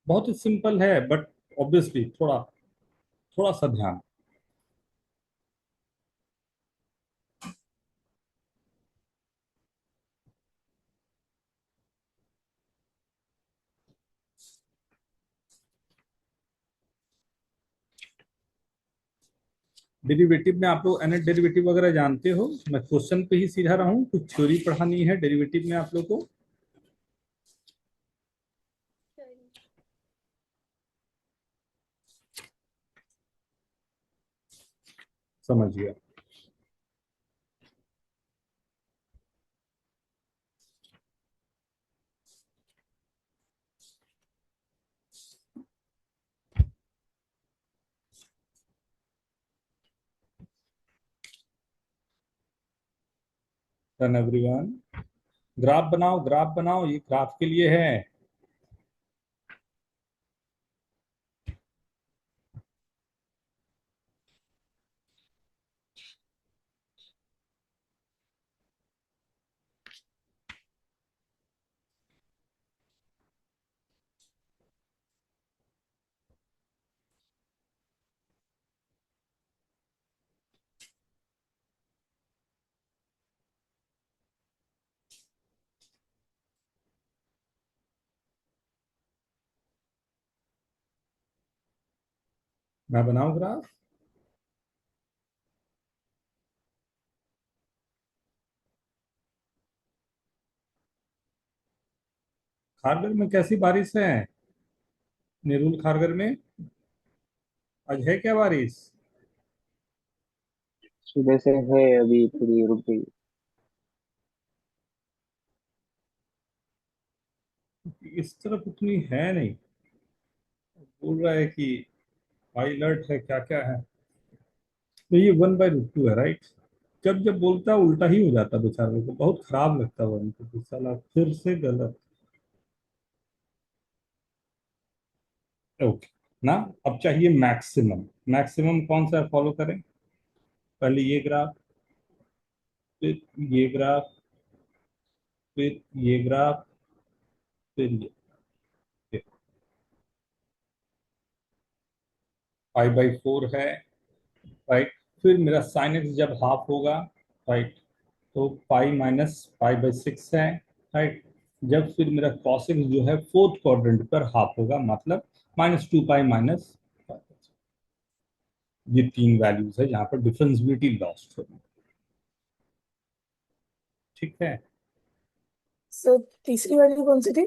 बहुत ही सिंपल है, बट ऑब्वियसली थोड़ा थोड़ा सा ध्यान। डेरिवेटिव में आप लोग एनएट डेरिवेटिव वगैरह जानते हो, मैं क्वेश्चन पे ही सीधा रहूं, कुछ थ्योरी पढ़ानी है डेरिवेटिव में आप लोग को। समझ गया। Done everyone. ग्राफ बनाओ, ग्राफ बनाओ, ये ग्राफ के लिए है। मैं बनाऊं ग्राफ? खारगर में कैसी बारिश है? नेरुल खारगर में आज है क्या बारिश? सुबह से है, अभी थोड़ी रुक गई। इस तरफ उतनी है नहीं। बोल रहा है कि हाई अलर्ट है, क्या क्या है। तो ये 1/√2 है, राइट? जब जब बोलता है उल्टा ही हो जाता है बेचारे को, बहुत खराब लगता है उनको कि साला फिर से गलत। ओके ना। अब चाहिए मैक्सिमम। मैक्सिमम कौन सा फॉलो करें? पहले ये ग्राफ, फिर ये ग्राफ, फिर ये ग्राफ, फिर ये 5/4 है, राइट? फिर मेरा साइन एक्स जब हाफ होगा, राइट, तो पाई माइनस पाई/6 है, राइट? जब फिर मेरा कॉस एक्स जो है फोर्थ क्वाड्रेंट पर हाफ होगा, मतलब -2 पाई। ये तीन वैल्यूज है जहां पर डिफरेंशिएबिलिटी लॉस्ट होगी। ठीक है। सर तीसरी वाली कौन सी थी?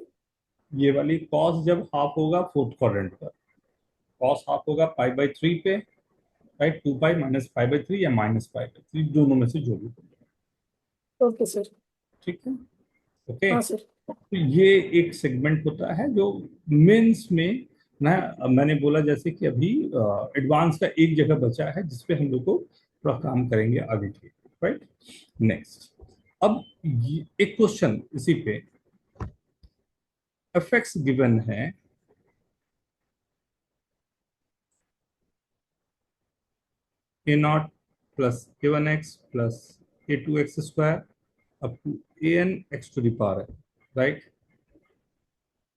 ये वाली कॉस जब हाफ होगा फोर्थ क्वाड्रेंट पर, कॉस हाफ होगा पाई/3 पे, राइट? 2 पाई -पाई/3 या -पाई/3, दोनों में से जो भी हो। Okay sir. ठीक है। ओके। हाँ सर। तो ये एक सेगमेंट होता है जो मेंस में ना, मैंने बोला जैसे कि अभी एडवांस का एक जगह बचा है जिसपे हम लोग को थोड़ा काम करेंगे आगे के, राइट? नेक्स्ट। अब एक क्वेश्चन इसी पे, एफ एक्स गिवन है, a0 plus a1x plus a2x² up to an x to the power n, right?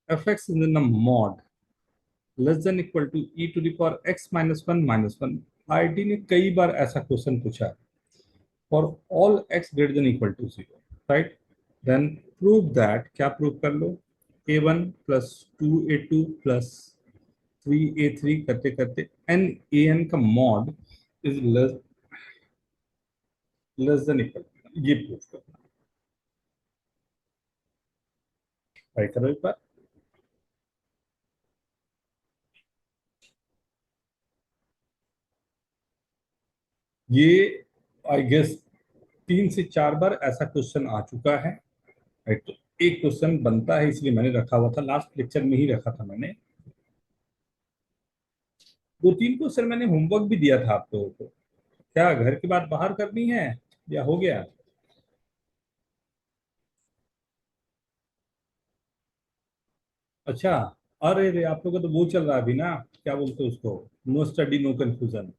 Fx is in the mod less than equal to e to the power x-1 IIT ने कई बार ऐसा question पूछा है। For all x greater than equal to 0, right? Then prove that, क्या prove कर लो? a1 plus 2a2 plus 3a3 करते करते n an का mod is less than equal, ये प्रूव करना। ट्राई करो एक बार। ये आई गेस 3 से 4 बार ऐसा क्वेश्चन आ चुका है, राइट? तो एक क्वेश्चन बनता है, इसलिए मैंने रखा हुआ था, लास्ट लेक्चर में ही रखा था मैंने। 2-3 क्वेश्चन मैंने होमवर्क भी दिया था आप लोगों को। क्या घर की बात बाहर करनी है या हो गया? अच्छा। अरे रे, आप लोगों का तो वो चल रहा है अभी ना, क्या बोलते हैं उसको, no study no confusion.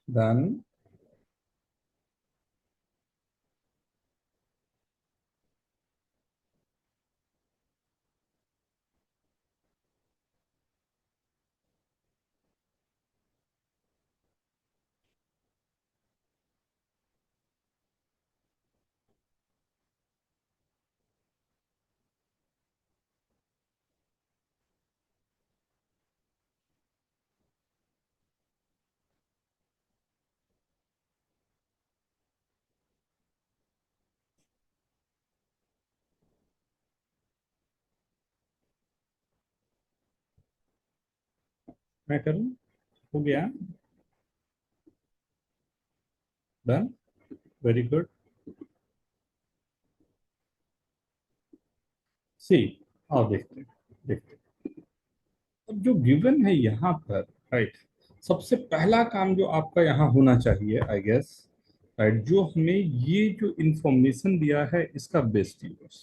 Then मैं करूं, हो गया, डन, वेरी गुड। सी, आओ देखते हैं, देखते हैं। अब जो गिवन है यहाँ पर, राइट, सबसे पहला काम जो आपका यहाँ होना चाहिए, आई गेस, राइट, जो हमें ये जो इंफॉर्मेशन दिया है इसका बेस्ट यूज।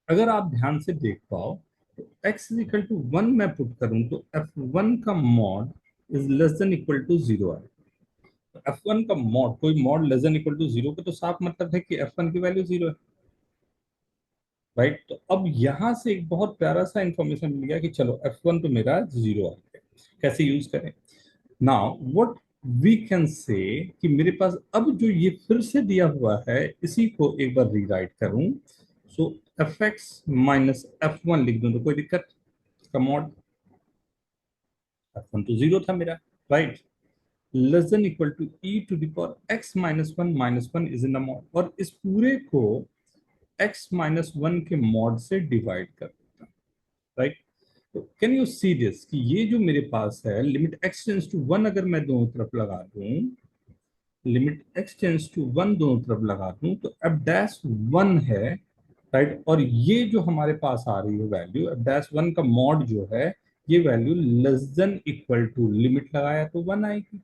अगर आप ध्यान से देख पाओ तो x इज इक्वल टू 1 मैं पुट करूं तो f1 का mod is less than equal to 0 है। तो f1 का मॉड, कोई mod less than equal to 0 का तो साफ मतलब है कि f1 की वैल्यू 0 है, राइट। तो अब यहां से एक बहुत प्यारा सा इंफॉर्मेशन मिल गया कि चलो f1 तो मेरा 0 आ गया। कैसे यूज करें? Now what we can say कि मेरे पास अब जो ये फिर से दिया हुआ है इसी को एक बार रीराइट करूं, सो एफ एक्स माइनस f1 लिख दूं तो कोई दिक्कत? का मॉड f1 तो 0 था मेरा, right, less than equal to e to the power x minus one is in the mod, और इस पूरे को x माइनस वन के मॉड से डिवाइड कर देता, राइट। तो कैन यू सी दिस कि ये जो मेरे पास है लिमिट x टेंस टू 1 अगर मैं दोनों तरफ लगा दूं, लिमिट x टेंस टू 1 दोनों तरफ लगा दूं तो f डैश 1 है, राइट। और ये जो हमारे पास आ रही है वैल्यू f डैश 1 का मॉड जो है, ये value less than equal to limit लगाया तो 1 आएगी।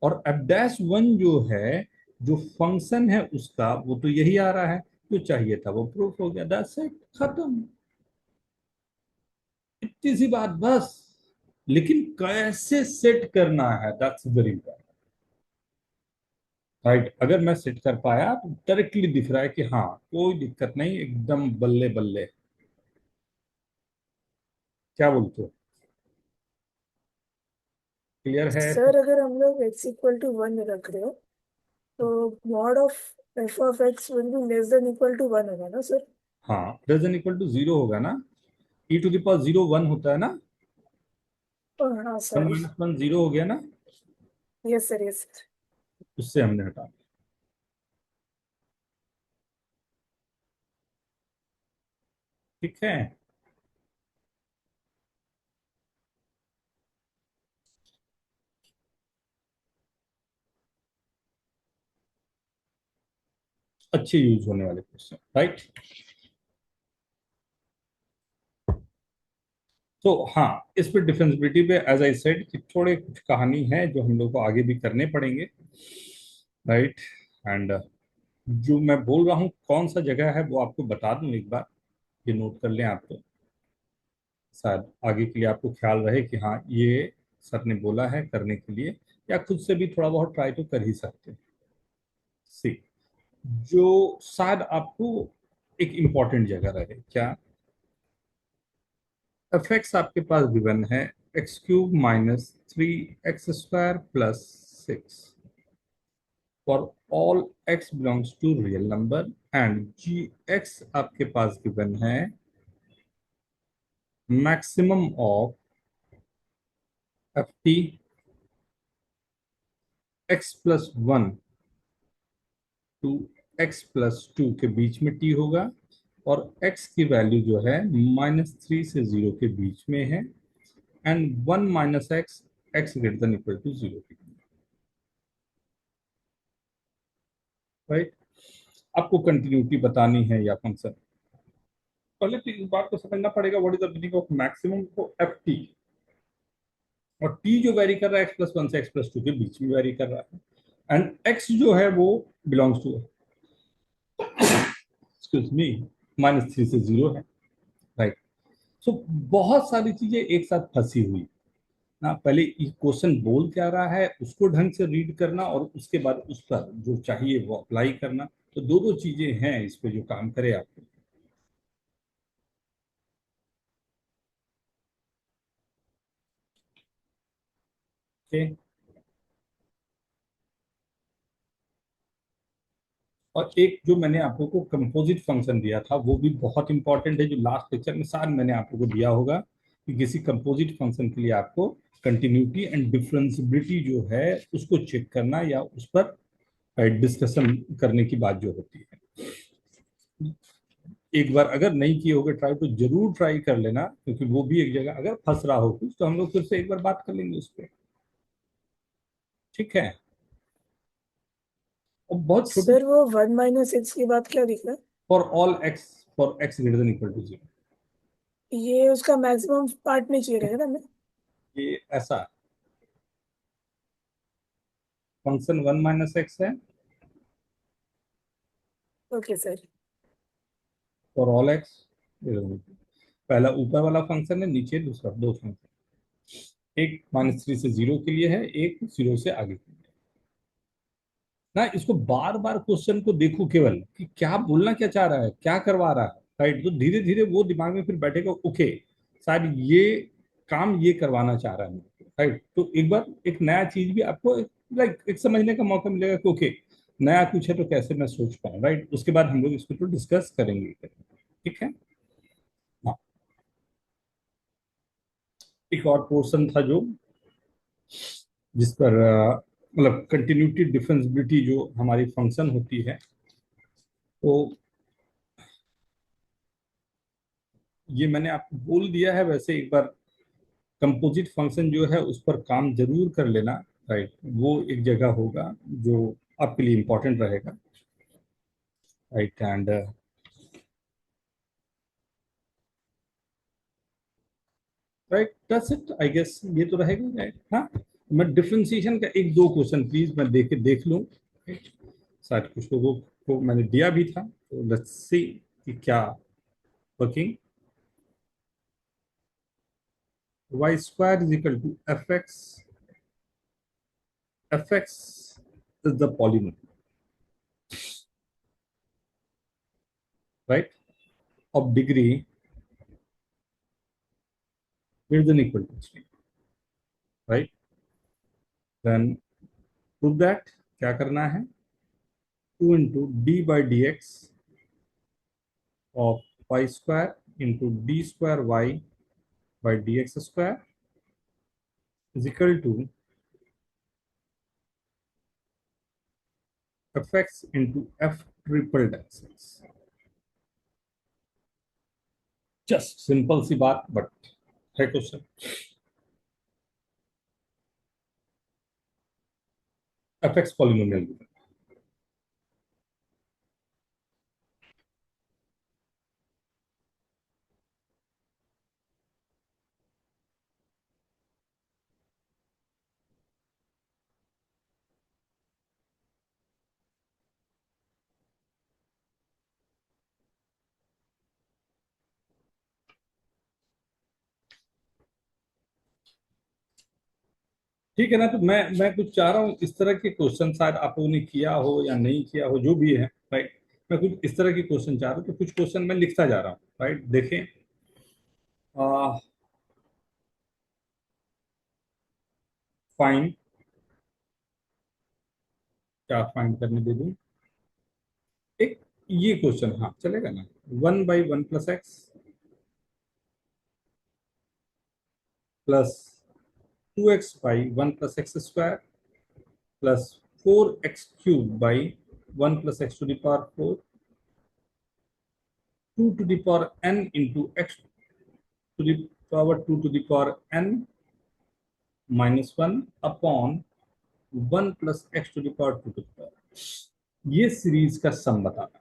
और f डैश 1 जो है, जो फंक्शन है उसका, वो तो यही आ रहा है, जो चाहिए था वो प्रूफ हो गया, दैट्स इट, खत्म, इतनी सी बात बस। लेकिन कैसे सेट करना है, दैट्स वेरी इंपॉर्टेंट, राइट। अगर मैं सेट कर पाया तो डायरेक्टली दिख रहा है कि हाँ कोई दिक्कत नहीं, एकदम बल्ले बल्ले। क्या बोलते हो, क्लियर है? सर अगर हम लोग x इक्वल टू 1 रख रहे हो तो mod of f of x will be less than equal to 1 होगा ना सर? हाँ, लेस देन इक्वल टू 0 होगा ना, e टू द पावर 0 1 होता है ना, हाँ 1 सर, माइनस 1 0 हो गया ना, यस सर, यस सर। उससे हमने हटा दिया। ठीक है, अच्छे यूज होने वाले क्वेश्चन, राइट। तो हाँ, इस पे डिफरेंशिएबिलिटी पे एज आई सेड कि थोड़े कुछ कहानी है जो हम लोग को आगे भी करने पड़ेंगे, राइट। एंड जो मैं बोल रहा हूँ कौन सा जगह है वो आपको बता दूं एक बार, ये नोट कर लें आप, तो शायद आगे के लिए आपको ख्याल रहे कि हाँ ये सर ने बोला है करने के लिए, या खुद से भी थोड़ा बहुत ट्राई तो कर ही सकते हैं। सी, जो शायद आपको एक इम्पॉर्टेंट जगह रहे, क्या एफ एक्स आपके पास गिवन है x cube minus 3x² plus 6 for all x belongs to real number, and g x आपके पास गिवन है maximum of f t x plus 1 to x plus 2 के बीच में टी होगा, और x की वैल्यू जो है -3 से 0 के बीच में है, and 1 minus x, x greater than equal to 0, right. आपको कंटिन्यूटी बतानी है या फंक्शन, पहले तो इस बात को समझना पड़ेगा what is the meaning of maximum को एफ टी, और टी जो वेरी कर रहा है एक्स प्लस 1 से एक्स प्लस 2 के बीच में वेरी कर रहा है, एंड एक्स जो है वो बिलोंग्स टू, एक्सक्यूज मी, -3 से 0 है, राइट। सो बहुत सारी चीजें एक साथ फंसी हुई, ना, पहले क्वेश्चन बोल क्या रहा है उसको ढंग से रीड करना और उसके बाद उस पर जो चाहिए वो अप्लाई करना। तो दो दो चीजें हैं इस पे जो काम करे आपको। ओके। और एक जो मैंने आप लोगों को कंपोजिट फंक्शन दिया था वो भी बहुत इंपॉर्टेंट है, जो लास्ट लेक्चर में शायद मैंने आप लोगों को दिया होगा कि किसी कंपोजिट फंक्शन के लिए आपको कंटिन्यूटी एंड डिफरेंशियबिलिटी जो है उसको चेक करना या उस पर डिस्कशन करने की बात जो होती है। एक बार अगर नहीं किए होगे ट्राई तो जरूर ट्राई कर लेना, क्योंकि वो भी एक जगह अगर फंस रहा हो कुछ तो हम लोग फिर से एक बार बात कर लेंगे उस पर। ठीक है। और बहुत छोटी। सर वो 1 - x की बात क्या दिख रहा है? For x greater than equal to 0। ये उसका मैक्सिमम पार्ट नहीं चाहिए रहेगा ना हमें? ये ऐसा फंक्शन 1 - x है okay sir. For all x. पहला ऊपर वाला फंक्शन है, नीचे दूसरा दो फंक्शन, एक -3 से 0 के लिए है, एक 0 से आगे के लिए। ना इसको बार बार क्वेश्चन को देखो केवल कि क्या बोलना क्या चाह रहा है, क्या करवा रहा है, राइट। तो धीरे धीरे वो दिमाग में फिर बैठेगा, ओके शायद ये काम ये करवाना चाह रहा है, राइट। तो एक बार एक नया चीज भी आपको लाइक एक समझने का मौका मिलेगा कि ओके नया कुछ है तो कैसे मैं सोच पाऊँ, राइट। उसके बाद हम लोग इसको तो डिस्कस करेंगे। ठीक है। हाँ, एक और पोर्शन था जो जिस पर मतलब कंटिन्यूटी डिफरेंशियबिलिटी जो हमारी फंक्शन होती है, तो ये मैंने आपको बोल दिया है। वैसे एक बार कंपोजिट फंक्शन जो है उस पर काम जरूर कर लेना, राइट। वो एक जगह होगा जो आपके लिए इंपॉर्टेंट रहेगा, right. And right that's it I guess, ये तो रहेगा, राइट। हाँ, मैं डिफरेंशिएशन का एक दो क्वेश्चन प्लीज मैं देख लूँ, शायद कुछ लोगों को मैंने दिया भी था, तो लेट्स सी कि क्या working. y square is equal to fx. Fx is the polynomial, right, of degree greater than equal to 3, right. Then prove that, क्या करना है, 2 into d by dx of y square into d square y by dx square is equal to fx into f triple x। Just simple सी बात, but है question. fx polynomial. ठीक है ना। तो मैं कुछ चाह रहा हूँ इस तरह के क्वेश्चन, शायद आप लोगों ने किया हो या नहीं किया हो, जो भी है, राइट। मैं कुछ इस तरह के क्वेश्चन चाह रहा हूँ, तो कुछ क्वेश्चन मैं लिखता जा रहा हूँ, राइट। देखें, फाइंड, क्या फाइंड करने दे दूँ, एक ये क्वेश्चन, हाँ चलेगा ना। 1/1 + x plus 2x/1 + x square plus 4x³ 1 + x⁴, 2 to the power n into x to the power 2 to the power n -1 upon 1 + x to the power 2 to the power। ये series का सम बताना।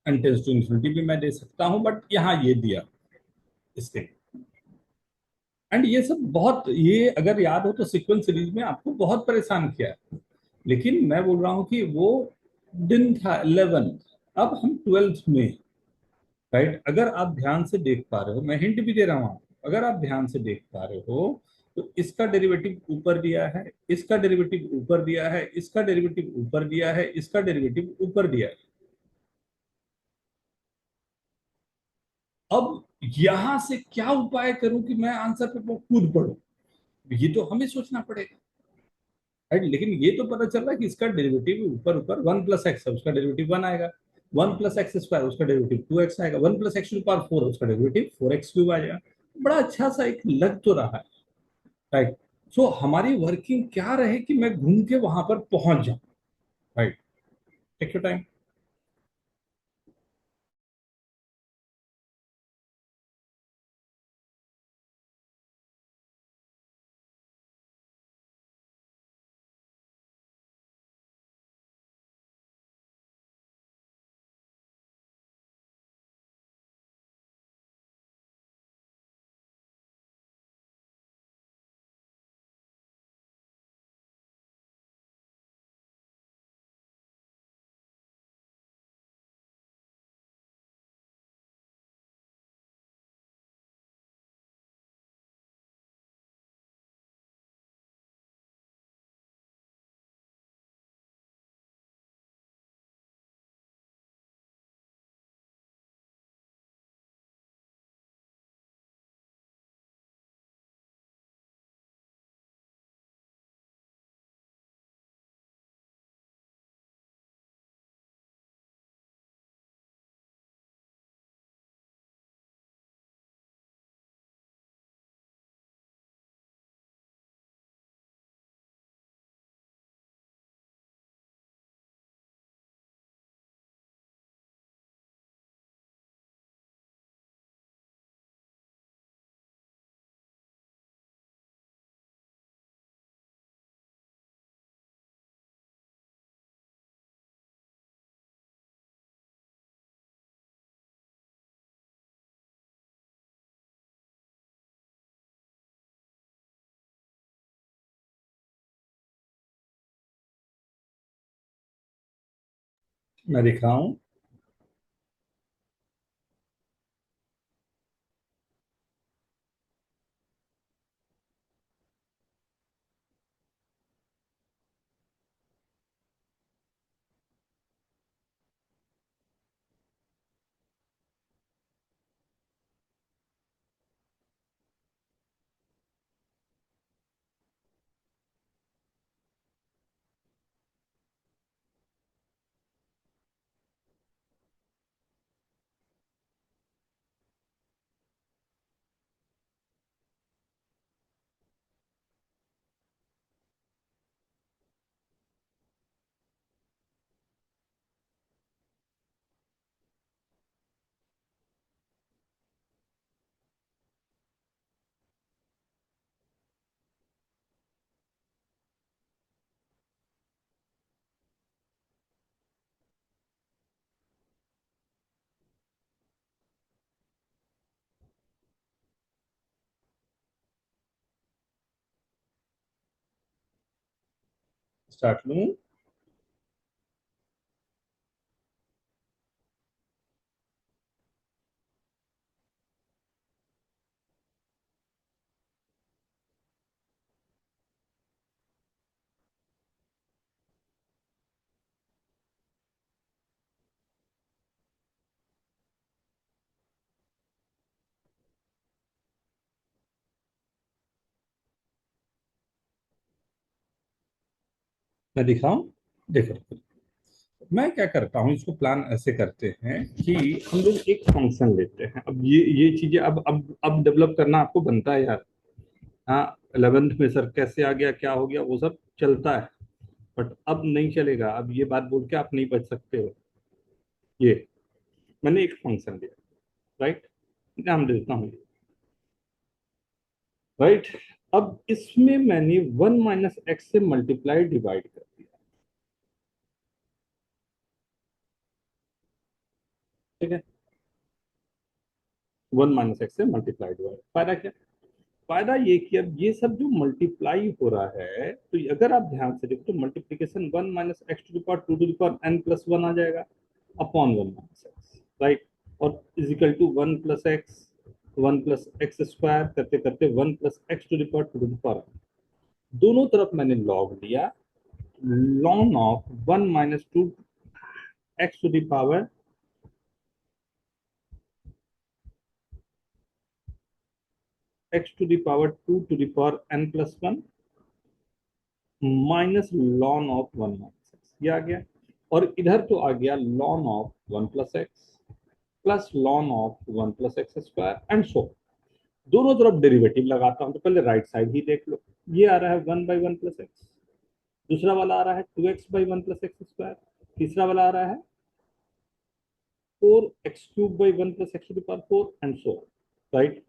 n tends to infinity भी मैं दे सकता हूं, but यहां ये दिया इसके। एंड ये सब बहुत, ये अगर याद हो तो सीक्वेंस सीरीज में आपको बहुत परेशान किया है, लेकिन मैं बोल रहा हूं कि वो दिन था 11, अब हम 12th में, राइट, अगर आप ध्यान से देख पा रहे हो, मैं हिंट भी दे रहा हूं आपको, अगर आप ध्यान से देख पा रहे हो तो इसका डेरिवेटिव ऊपर दिया है, इसका डेरिवेटिव ऊपर दिया है, इसका डेरिवेटिव ऊपर दिया है, इसका डेरिवेटिव ऊपर दिया है। अब यहां से क्या उपाय करूं कि मैं आंसर पे कूद पड़ूं, ये तो हमें सोचना पड़ेगा, राइट। लेकिन ये तो पता चल रहा है कि इसका डेरिवेटिव ऊपर ऊपर 1 + x है, उसका डेरिवेटिव 1 आएगा, 1 + x² उसका डेरिवेटिव 2x आएगा, 1 + x⁴ उसका डेरिवेटिव 4x³ आएगा। बड़ा अच्छा सा एक लग तो रहा है, राइट। सो हमारी वर्किंग क्या रहे कि मैं घूम के वहां पर पहुंच जाऊं, राइट। Take your time. मैं दिख रहा हूं। स्टार्ट लूं? मैं दिखाऊं? देखो, मैं क्या करता हूँ, इसको प्लान ऐसे करते हैं कि हम लोग एक फंक्शन लेते हैं। अब ये चीजें अब डेवलप करना आपको बनता है यार। हाँ, 11th में सर कैसे आ गया, क्या हो गया, वो सब चलता है, बट अब नहीं चलेगा। अब ये बात बोल के आप नहीं बच सकते हो। ये मैंने एक फंक्शन लिया, राइट, नाम देता हूँ, राइट। अब इसमें मैंने 1 - x से मल्टीप्लाई डिवाइड कर दिया, ठीक है। 1 - x से मल्टीप्लाई डिवाइड, फायदा क्या? फायदा ये कि अब ये सब जो मल्टीप्लाई हो रहा है, तो अगर आप ध्यान से देखो तो मल्टीप्लीकेशन 1 - x⁴ 2n + 1 आ जाएगा, अपॉन 1 माइनस एक्स, राइट, और is equal to 1 plus x square करते करते 1 plus x to the power 2 to the power, दोनों तरफ मैंने लॉग लिया, ln of 1 minus 2 x to the power x to the power 2 to the power n plus 1 minus ln of 1 minus x, ये आ गया, और इधर तो आ गया ln of 1 plus x plus ln of 1 plus x square and so, दोनों तरफ derivative लगाता हूं तो पहले राइट साइड ही देख लो, ये आ रहा है 1 बाई 1 प्लस एक्स, दूसरा वाला आ रहा है 2x by 1 plus x square, तीसरा वाला आ रहा है 4x cube by 1 plus x to the power 4 and so, right.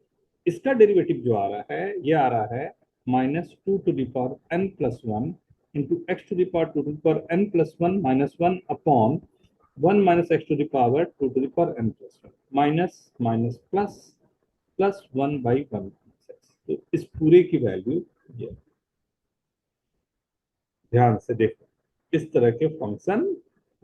इसका डेरिवेटिव जो आ रहा है ये आ रहा है minus 2 to the power n plus 1 into x to the power 2 to the power n plus 1 minus 1 upon 1 minus x to the power 2 to the power n plus 1 minus minus plus plus 1 by 1 minus x, तो इस पूरे की value ये, ध्यान से देखो इस तरह के फंक्शन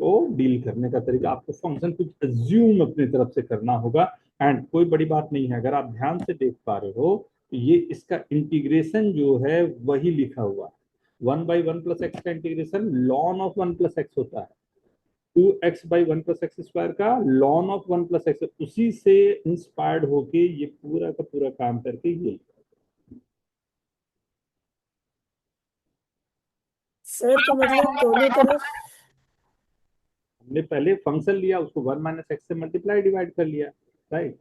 को डील करने का तरीका, आपको फंक्शन कुछ अज्यूम अपनी तरफ से करना होगा, एंड कोई बड़ी बात नहीं है, अगर आप ध्यान से देख पा रहे हो तो ये इसका इंटीग्रेशन जो है वही लिखा हुआ है, 1 बाई 1 प्लस एक्स का integration ln of 1 plus x होता है, 2x by 1 plus x square का ln ऑफ 1 प्लस एक्स, उसी से इंस्पायर्ड होके ये पूरा का पूरा काम करके ये, सर तो मतलब दोनों तरफ हमने पहले फंक्शन लिया उसको 1 माइनस एक्स से मल्टीप्लाई डिवाइड कर लिया, राइट,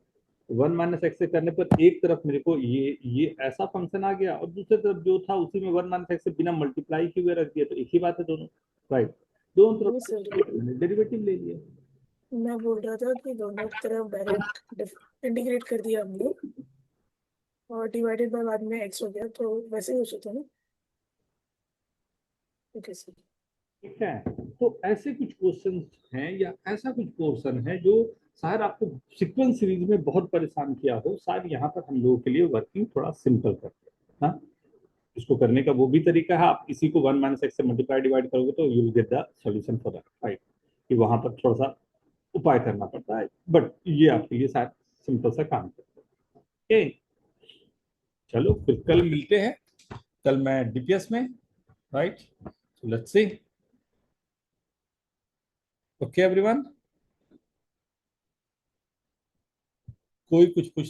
1 माइनस एक्स से करने पर एक तरफ मेरे को ये ऐसा फंक्शन आ गया, और दूसरी तरफ जो था उसी में 1 माइनस एक्स से बिना मल्टीप्लाई किए हुए रख दिया, तो एक ही बात है दोनों, राइट, दोनों नहीं तरफ सर, डेरिवेटिव ले लिया। मैं बोल रहा था कि दोनों तरफ डायरेक्ट इंटीग्रेट कर दिया हमने और डिवाइडेड बाय बाद में एक्स हो गया, तो वैसे ही हो सकता है ना। Okay sir. ठीक है, तो ऐसे कुछ क्वेश्चन हैं या ऐसा कुछ पोर्शन है जो शायद आपको सीक्वेंस सीरीज में बहुत परेशान किया हो, शायद यहाँ पर हम लोगों के लिए वर्किंग थोड़ा सिंपल करते हैं, हाँ, इसको करने का वो भी तरीका है, आप इसी को 1 माइनस एक्स से मल्टीप्लाई डिवाइड करोगे तो you will get the solution for that, right, कि वहां पर थोड़ा सा उपाय करना पड़ता है, बट ये आपके लिए शायद सिंपल सा काम करता है। ओके, चलो फिर कल मिलते हैं, कल मैं डीपीएस में, right, let's see, okay everyone, कोई कुछ पूछना